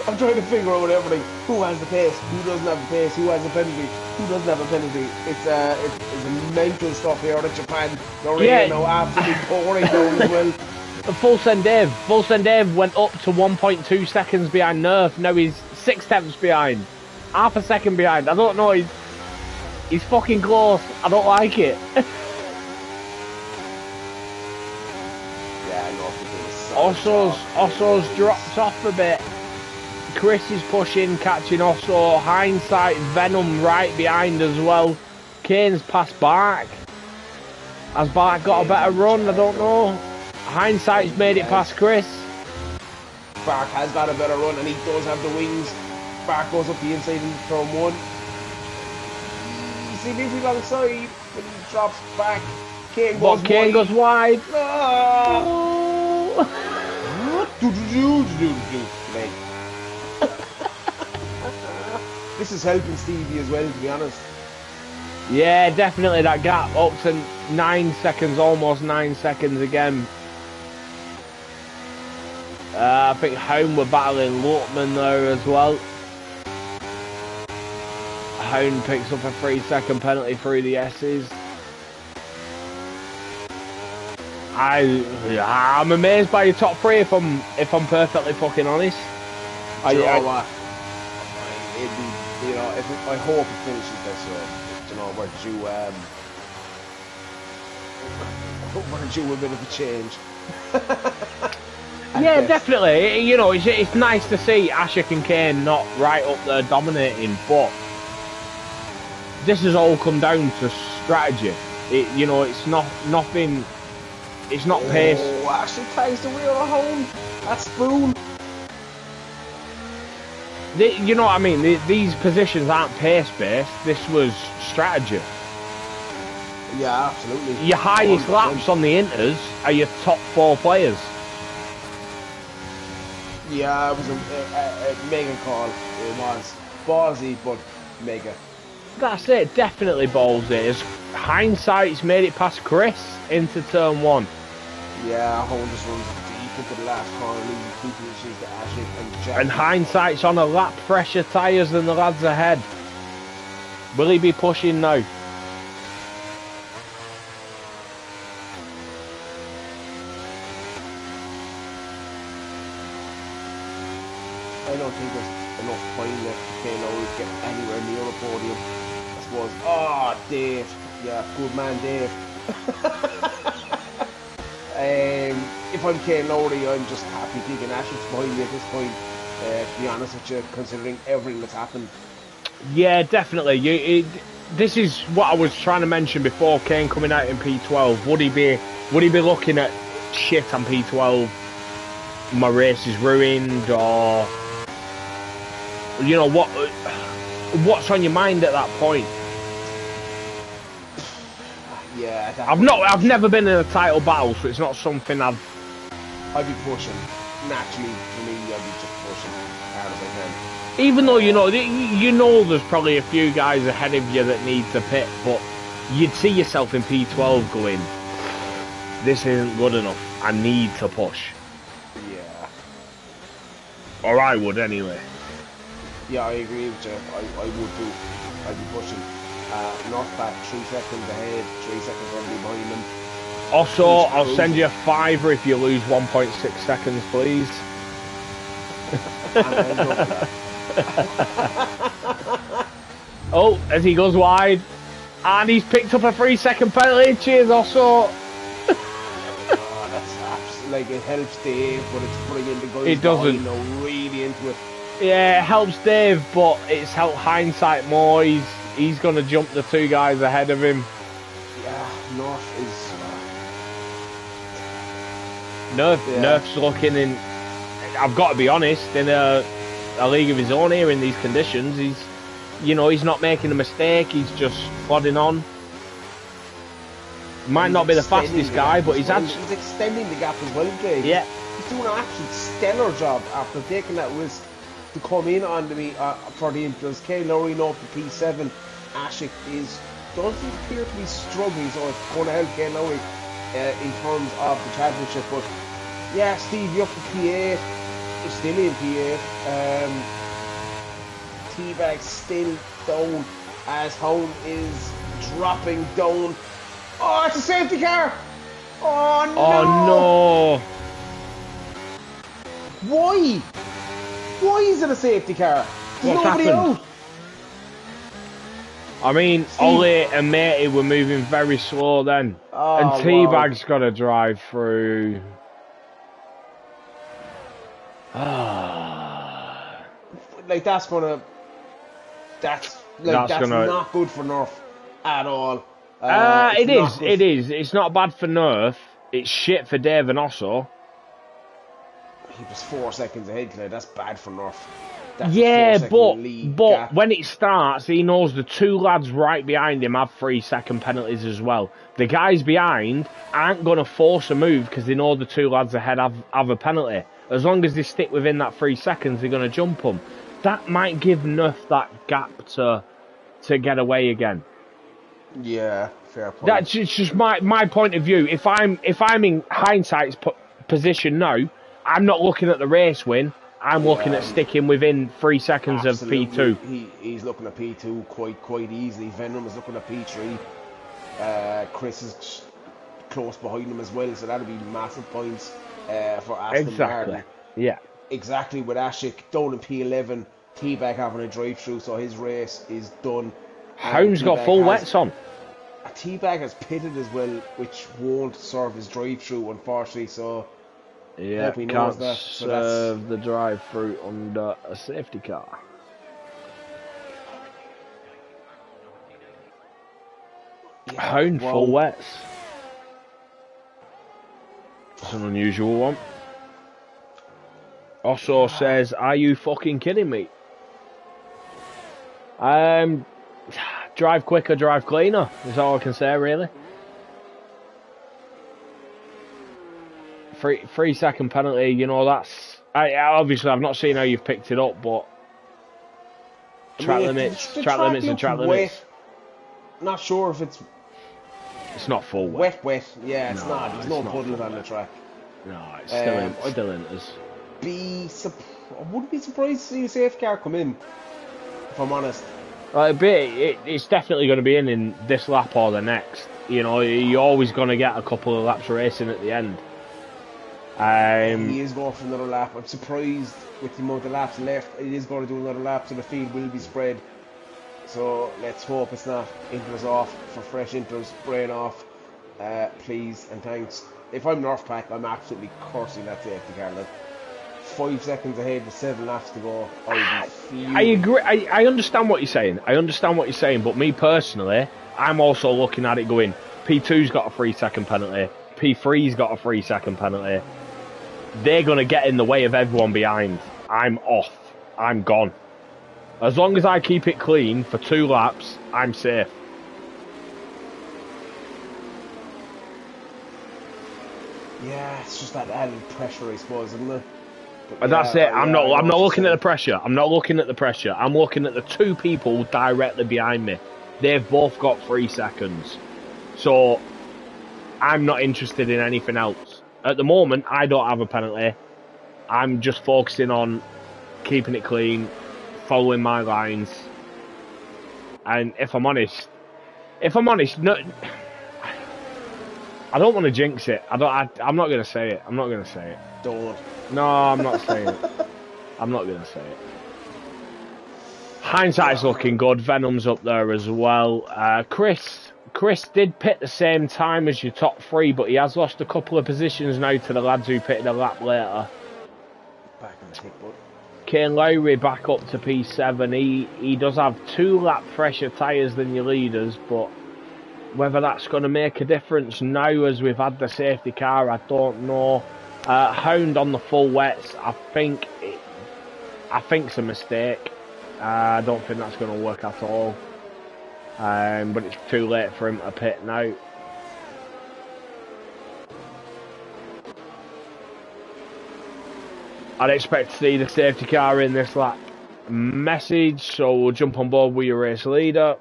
I'm trying to figure out everything. Who has the pace? Who doesn't have the pace? Who has a penalty? Who doesn't have a penalty? It's mental stuff here at Japan. They're now absolutely pouring down as well. Full send Dave went up to 1.2 seconds behind Nerf. Now he's 6 tenths behind. Half a second behind. I don't know. He's fucking close. I don't like it. Yeah, I know. Osso's dropped off a bit. Chris is pushing, catching Osso. Hindsight, Venom right behind as well. Kane's passed Bark. Has Bark got a better run? I don't know. Hindsight's made it past Chris. Bark has got a better run, and he does have the wings. Bark goes up the inside into turn 1. See this is alongside, but he drops back. Kane goes wide. Oh. This is helping Stevie as well, to be honest. Yeah, definitely that gap up to 9 seconds, almost 9 seconds again. I think Home were battling Lutman there as well. Home picks up a 3-second penalty through the S's. I'm amazed by your top 3 if I'm perfectly fucking honest. it'd be, you know, I hope it finishes this year. You know, we're due a bit of a change. Yeah, definitely. You know, it's nice to see Ashik and Kane not right up there dominating, but this has all come down to strategy. You know, it's not nothing. It's not pace. Oh, Ashik takes the wheel at home. That spoon. You know what I mean? These positions aren't pace-based. This was strategy. Yeah, absolutely. Your highest 100%. laps on the Inters are your top 4 players. Yeah, it was a mega call. It was ballsy, but mega. That's it. Definitely ballsy. As hindsight's made it past Chris into turn 1. Yeah, Horn just runs deep into the last corner, leaving 2 positions to Ashik and Jack. And hindsight's on a lap fresher tyres than the lads ahead. Will he be pushing now? I don't think there's enough time left to Kane always get anywhere near the podium. I suppose. Oh, Dave. Yeah, good man, Dave. If I'm Kane Lowry, I'm just happy thinking Ashik's behind me at this point. To be honest with you, considering everything that's happened. Yeah, definitely. This is what I was trying to mention before. Kane coming out in P12. Would he be looking at shit on P12? My race is ruined, or you know what's on your mind at that point? Yeah, I've never been in a title battle, so it's not something I'd be pushing. Naturally, for me, I'd be just pushing as hard as I can. Even though you know there's probably a few guys ahead of you that need to pit, but you'd see yourself in P12 going, this isn't good enough. I need to push. Yeah. Or I would anyway. Yeah, I agree with you. I would too. I'd be pushing. North back 3 seconds ahead, 3 seconds already behind them. Also, I'll send you a $5 if you lose 1.6 seconds, please. Oh, as he goes wide, and he's picked up a 3-second penalty. Cheers, also. Like, it helps Dave, but it's bringing the guys it doesn't. behind, you know, really into it. Yeah, it helps Dave, but it's helped hindsight more. He's going to jump the 2 guys ahead of him. Yeah, North is... Nerf's looking in... I've got to be honest, in a league of his own here in these conditions, he's not making a mistake, he's just plodding on. Might not be the fastest guy, but he's extending the gap as well, Jay. Yeah. He's doing an absolute stellar job after taking that risk to come in on for the Inters. Kane Lowry up to P7. Ashik doesn't appear to be struggling, so it's going to help Kane Lowry in terms of the championship. But yeah, Steve, you're up to P8. You're still in P8. T-Bag's still down as Hone is dropping down. Oh, it's a safety car! Oh no! Oh no! Why? Why is it a safety car? There's nobody out. I mean, Ollie and Matey were moving very slow then. Oh, and T-Bag's got to drive through. Like, that's not good for North at all. It is. It's not bad for Nerf. It's shit for Dave and Osso. He was 4 seconds ahead today. That's bad for North. Yeah, but when it starts, he knows the 2 lads right behind him have 3-second penalties as well. The guys behind aren't going to force a move because they know the 2 lads ahead have a penalty. As long as they stick within that 3 seconds, they're going to jump them. That might give Nerf that gap to get away again. Yeah, fair point. That's just my point of view. If I'm in hindsight's position now, I'm not looking at the race win. I'm looking at sticking within 3 seconds of P2. He's looking at P2 quite easily. Venom is looking at P3. Chris is close behind him as well, so that'll be massive points for Aston Martin. Yeah. Exactly, with Ashik down in P11, T-Bag having a drive-through, so his race is done. Hound's got full wets on. A T-Bag has pitted as well, which won't serve his drive-through, unfortunately, so yeah, hope he can't knows that. So serve the drive-through under a safety car. Yeah, Hound full wets. It's an unusual one. Also says, are you fucking kidding me? Drive quicker, drive cleaner. Is all I can say, really. 3-second penalty, you know, that's... obviously, I've not seen how you've picked it up, but... Track limits. Not sure if it's... It's not full wet. Wet. Yeah, it's not. There's no puddles on the track. No, it's still in us. I wouldn't be surprised to see a safe car come in, if I'm honest. Well, it's definitely going to be in this lap or the next. You know, you're always going to get a couple of laps racing at the end. He is going for another lap. I'm surprised with the amount of laps left. He is going to do another lap, so the field will be spread. So let's hope it's not inters off for fresh inters, brain off. Please and thanks. If I'm North Pack, I'm absolutely cursing that safety car. Like 5 seconds ahead with 7 laps to go. I agree. I understand what you're saying. But me personally, I'm also looking at it going, P2's got a 3-second penalty. P3's got a 3-second penalty. They're going to get in the way of everyone behind. I'm off. I'm gone. As long as I keep it clean for 2 laps, I'm safe. Yeah, it's just that added pressure, I suppose, isn't it? But that's it. I'm not looking at the pressure. I'm looking at the 2 people directly behind me. They've both got 3 seconds. So I'm not interested in anything else. At the moment, I don't have a penalty. I'm just focusing on keeping it clean, following my lines. And if I'm honest, no, I don't want to jinx it. I'm not going to say it. Don't. No, I'm not saying it. I'm not going to say it. Hindsight's looking good. Venom's up there as well. Chris did pit the same time as your top 3, but he has lost a couple of positions now to the lads who pitted a lap later. Back in the pit, bud. Kane Lowry back up to P7. He does have 2 lap fresher tyres than your leaders, but whether that's going to make a difference now as we've had the safety car, I don't know. Hound on the full wets, I think it's a mistake. I don't think that's going to work at all. But it's too late for him to pit now. I'd expect to see the safety car in this lap. Message, so we'll jump on board with your race leader.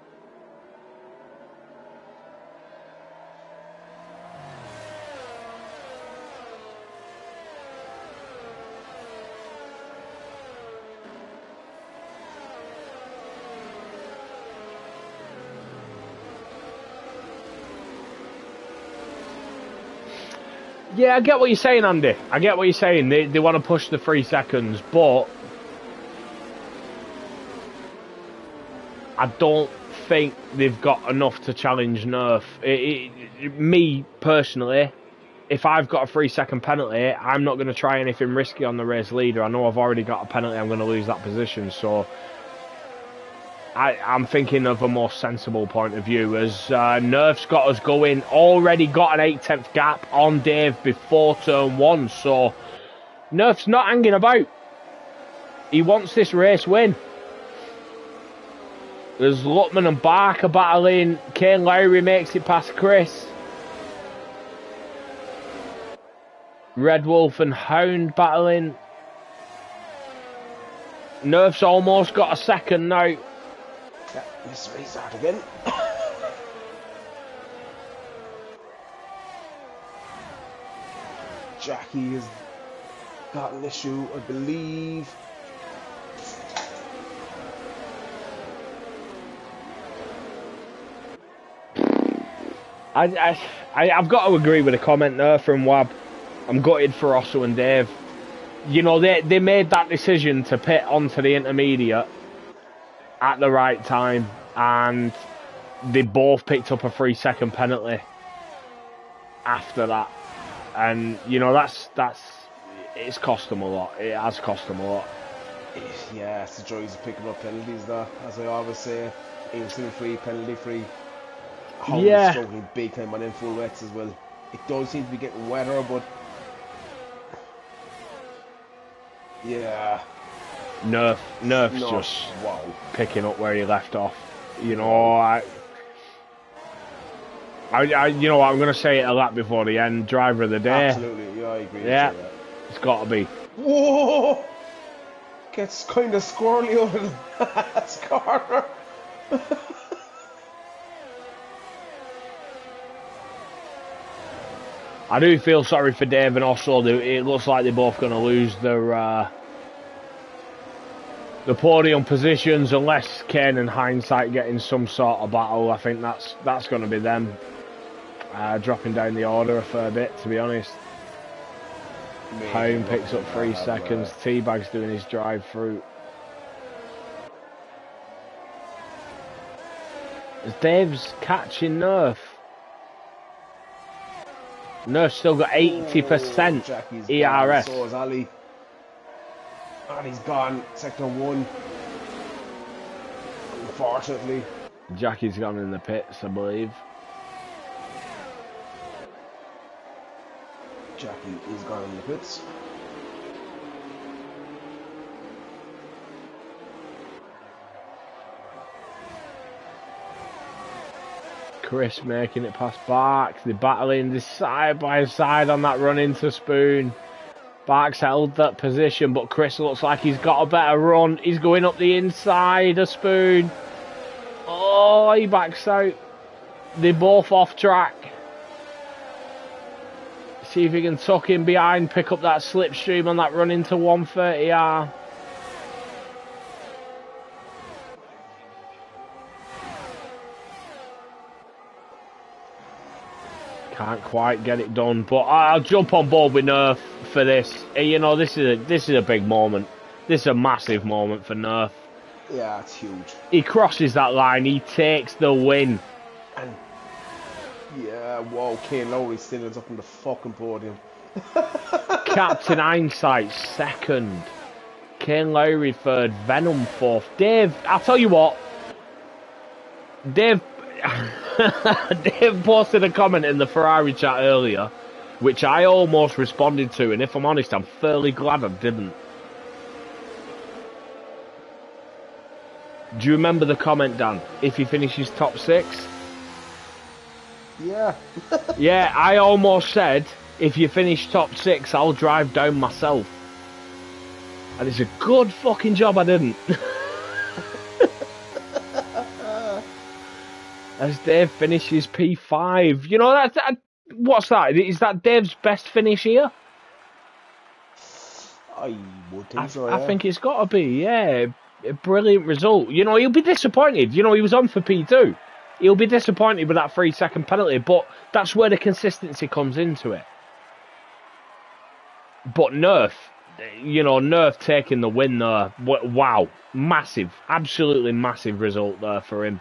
Yeah, I get what you're saying, Andy. I get what you're saying. They want to push the 3 seconds, but I don't think they've got enough to challenge Nerf. Me, personally, if I've got a 3-second penalty, I'm not going to try anything risky on the race leader. I know I've already got a penalty, I'm going to lose that position, so I'm thinking of a more sensible point of view, as Nerf's got us going, already got an 8/10 gap on Dave before turn 1, so Nerf's not hanging about. He wants this race win. There's Lutman and Barker battling. Kane Lowry makes it past Chris. Red Wolf and Hound battling. Nerf's almost got a second now. Yeah, let's restart again. Jackie has got an issue, I believe. I've got to agree with the comment there from Wab. I'm gutted for Osso and Dave. you know, they made that decision to pit onto the intermediate at the right time, and they both picked up a 3-second penalty after that. And you know, that's it's cost them a lot. It has cost them a lot. Yeah, it's the joys of picking up penalties, though. As I always say, incident free, penalty free. How is struggling big time on them full wets as well. It does seem to be getting wetter, but yeah. Nerf's just picking up where he left off. You know, you know what, I'm going to say it a lap before the end. Driver of the day. Absolutely, yeah, I agree. Yeah, it's got to be. Whoa! Gets kind of squirrely over the last corner. I do feel sorry for Dave and Oslo. It looks like they're both going to lose their the podium positions unless Kane and Hindsight get in some sort of battle. I think that's going to be them dropping down the order a fair bit, to be honest. Home picks up 3 seconds. Teabag's doing his drive through. Dave's catching Nerf. Nerf's still got 80% ERS. So is Ali. Ali's gone. Sector 1. Unfortunately. Jackie's gone in the pits, I believe. Jackie is gone in the pits. Chris making it past Barks. They're battling this side by side on that run into Spoon. Barks held that position, but Chris looks like he's got a better run. He's going up the inside of Spoon. Oh, he backs out. They're both off track. See if he can tuck in behind, pick up that slipstream on that run into 130R. Can't quite get it done, but I'll jump on board with Nerf for this. You know, this is a big moment. This is a massive moment for Nerf. Yeah, it's huge. He crosses that line, he takes the win. And yeah, wow, Kane Lowry still ends up on the fucking podium. Captain Hindsight second. Kane Lowry third. Venom fourth. Dave, I'll tell you what. Dave posted a comment in the Ferrari chat earlier, which I almost responded to, and if I'm honest, I'm fairly glad I didn't. Do you remember the comment, Dan? If he finishes top 6? Yeah. Yeah, I almost said, if you finish top 6, I'll drive down myself. And it's a good fucking job I didn't. As Dave finishes P5. You know, what's that? Is that Dave's best finish here? I would think so, yeah. I think it's got to be, yeah. A brilliant result. You know, he'll be disappointed. You know, he was on for P2. He'll be disappointed with that 3-second penalty, but that's where the consistency comes into it. But Nerf, you know, Nerf taking the win there. Wow. Massive. Absolutely massive result there for him.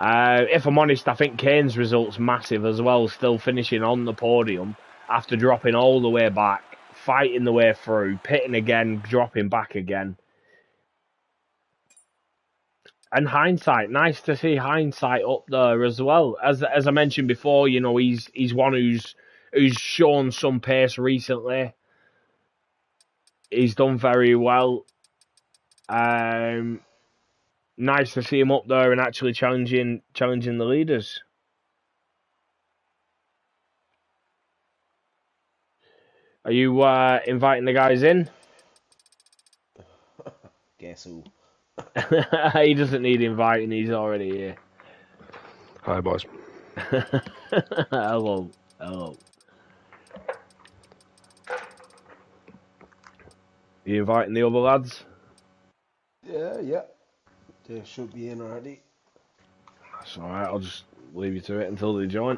If I'm honest, I think Kane's result's massive as well, still finishing on the podium after dropping all the way back, fighting the way through, pitting again, dropping back again. And Hindsight, nice to see Hindsight up there as well. As I mentioned before, you know, he's one who's shown some pace recently. He's done very well. Nice to see him up there and actually challenging the leaders. Are you inviting the guys in? Guess who? He doesn't need inviting, he's already here. Hi, boys. Hello. You inviting the other lads? Yeah. They should be in already. That's alright, I'll just leave you to it until they join.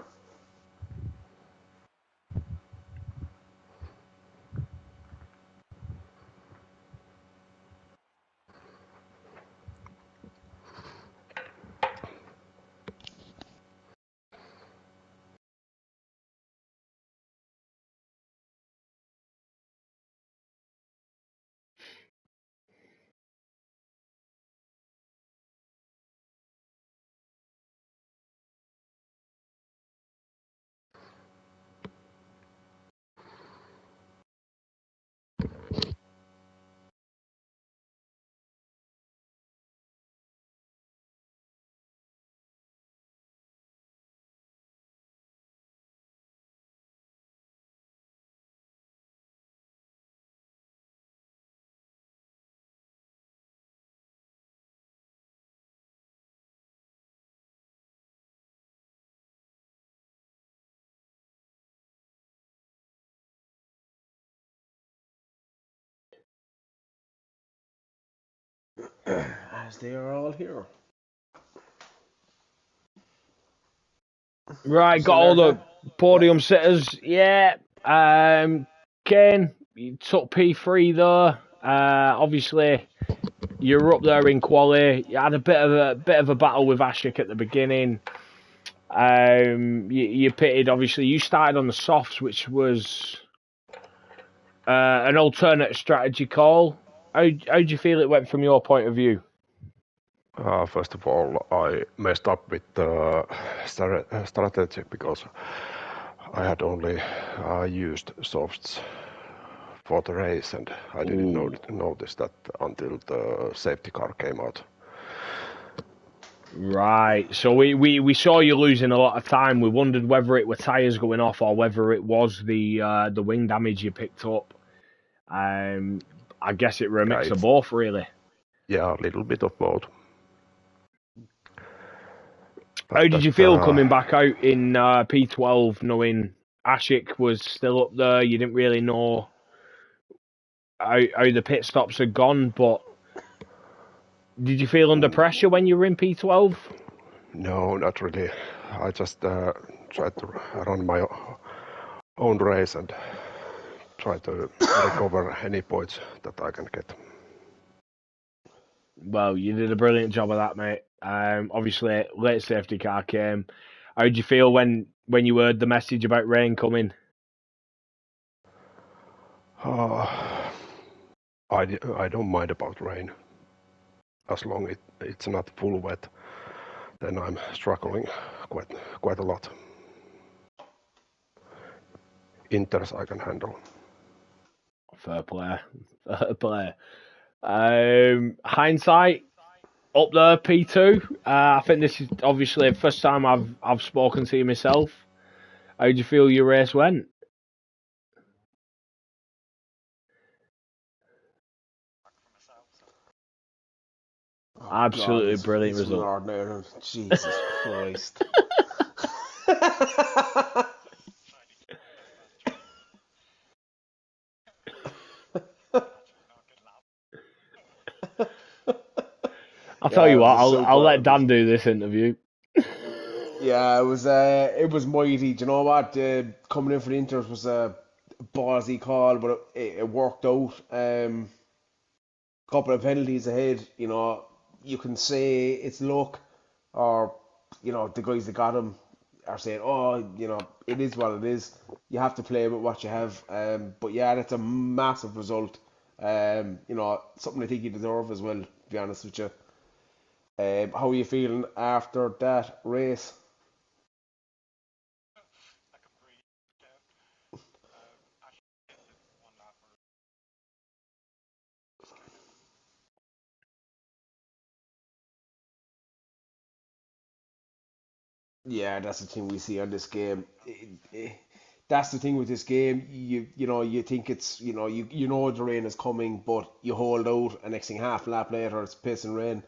As they are all here. Right, got all the podium sitters. Yeah. Kane, you took P3 there. Obviously, you're up there in quali. You had a bit of a battle with Ashik at the beginning. You pitted. Obviously, you started on the softs, which was an alternate strategy call. How do you feel it went from your point of view? First of all, I messed up with the strategy because I had only used softs for the race, and I didn't notice that until the safety car came out. Right. So we saw you losing a lot of time. We wondered whether it were tyres going off or whether it was the wing damage you picked up. I guess it were a mix of both, really. Yeah, a little bit of both. How did you feel coming back out in P12, knowing Ashik was still up there? You didn't really know how the pit stops had gone, but did you feel under pressure when you were in P12? No, not really. I just tried to run my own race and try to recover any points that I can get. Well, you did a brilliant job of that, mate. Obviously, late safety car came. How did you feel when you heard the message about rain coming? I don't mind about rain. As long as it's not full wet, then I'm struggling quite a lot. Inters I can handle. Fair play. Fair play. Hindsight, up there, P2. I think this is obviously the first time I've spoken to you myself. How do you feel your race went? Oh, Absolutely God, brilliant result. Jesus Christ. I'll tell you what, I'll let Dan do this interview. Yeah, it was mighty. Do you know what? Coming in for the Inters was a ballsy call, but it worked out. Couple of penalties ahead. You know, you can say it's luck, or you know the guys that got him are saying, oh, you know, it is what it is. You have to play with what you have. But yeah, that's a massive result. You know, something I think you deserve as well. To be honest with you. How are you feeling after that race? Yeah, that's the thing we see on this game. That's the thing with this game. You know you think it's you know the rain is coming, but you hold out, and next thing half lap later it's pissing rain.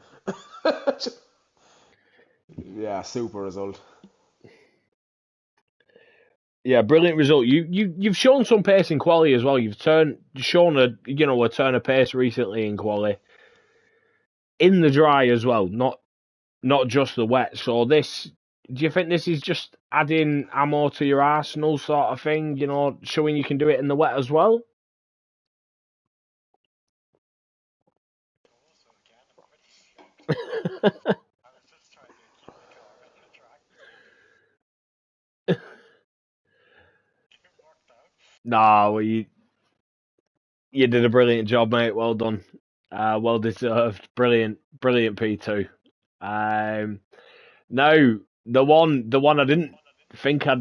Yeah, super result. Yeah, brilliant result. You've shown some pace in quali as well. You've shown a turn of pace recently in quali. In the dry as well, not just the wet. So do you think this is just adding ammo to your arsenal sort of thing? You know, showing you can do it in the wet as well. No, well, you did a brilliant job, mate. Well done. Well deserved. Brilliant P2. Now the one I didn't think I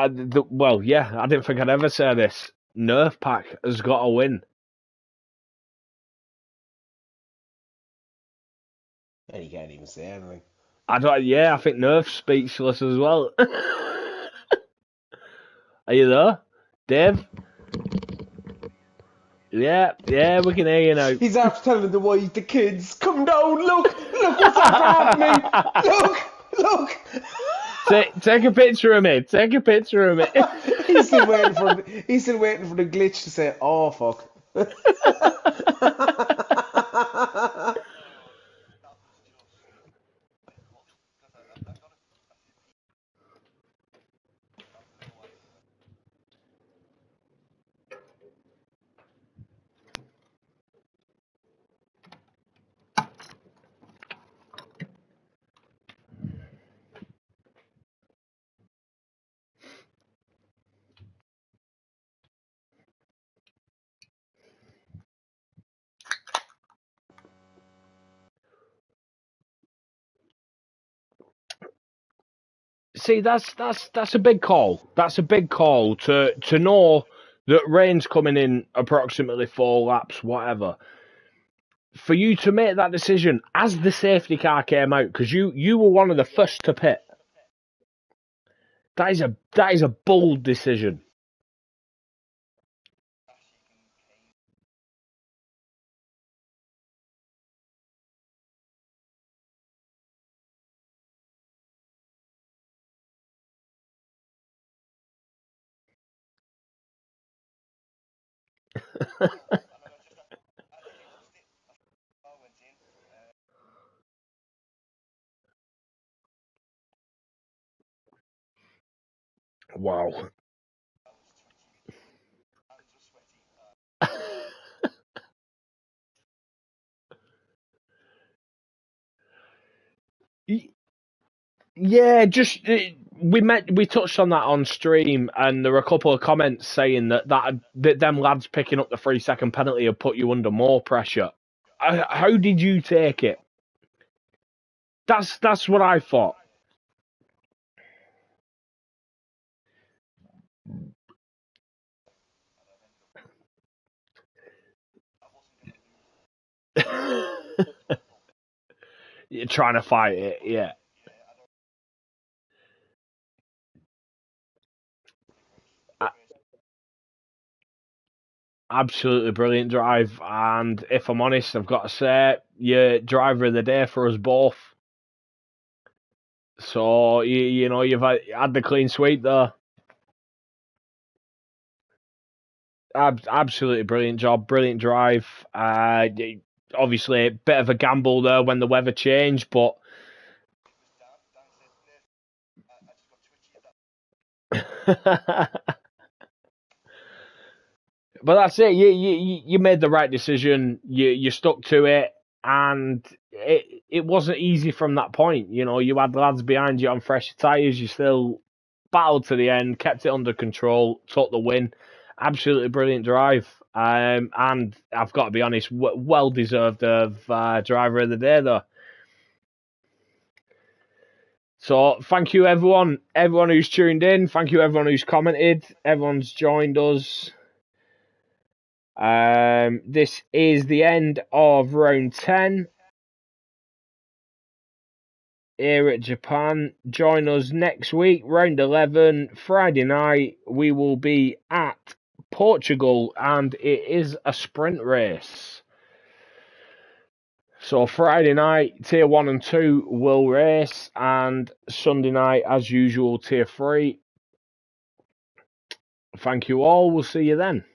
didn't think I'd ever say this. Nerf Pack has got a win. And you can't even say anything. I think Nerf's speechless as well. Are you there, Dave? Yeah, we can hear you now. He's after telling the kids, come down, look what's after happening. Look. Take a picture of me. Take a picture of me. He's still waiting for the glitch to say, oh fuck. see, that's a big call. That's a big call to know that rain's coming in approximately 4 laps, whatever. For you to make that decision as the safety car came out, because you were one of the first to pit. That is a bold decision. Wow. Yeah, just we touched on that on stream, and there were a couple of comments saying that them lads picking up the 3 second penalty have put you under more pressure. How did you take it? That's what I thought. You're trying to fight it, yeah. Absolutely brilliant drive, and if I'm honest, I've got to say, you're driver of the day for us both. So you know you've had the clean sweep there. Absolutely brilliant job, brilliant drive. Obviously, a bit of a gamble there when the weather changed, but but that's it. You made the right decision. You stuck to it, and it wasn't easy from that point. You know, you had lads behind you on fresh tyres. You still battled to the end, kept it under control, took the win. Absolutely brilliant drive. And I've got to be honest, well deserved of driver of the day though. So thank you everyone who's tuned in. Thank you everyone who's commented. Everyone's joined us. This is the end of round 10 here at Japan. Join us next week, round 11, Friday night. We will be at Portugal, and it is a sprint race. So Friday night, tier 1 and 2 will race, and Sunday night, as usual, tier 3. Thank you all. We'll see you then.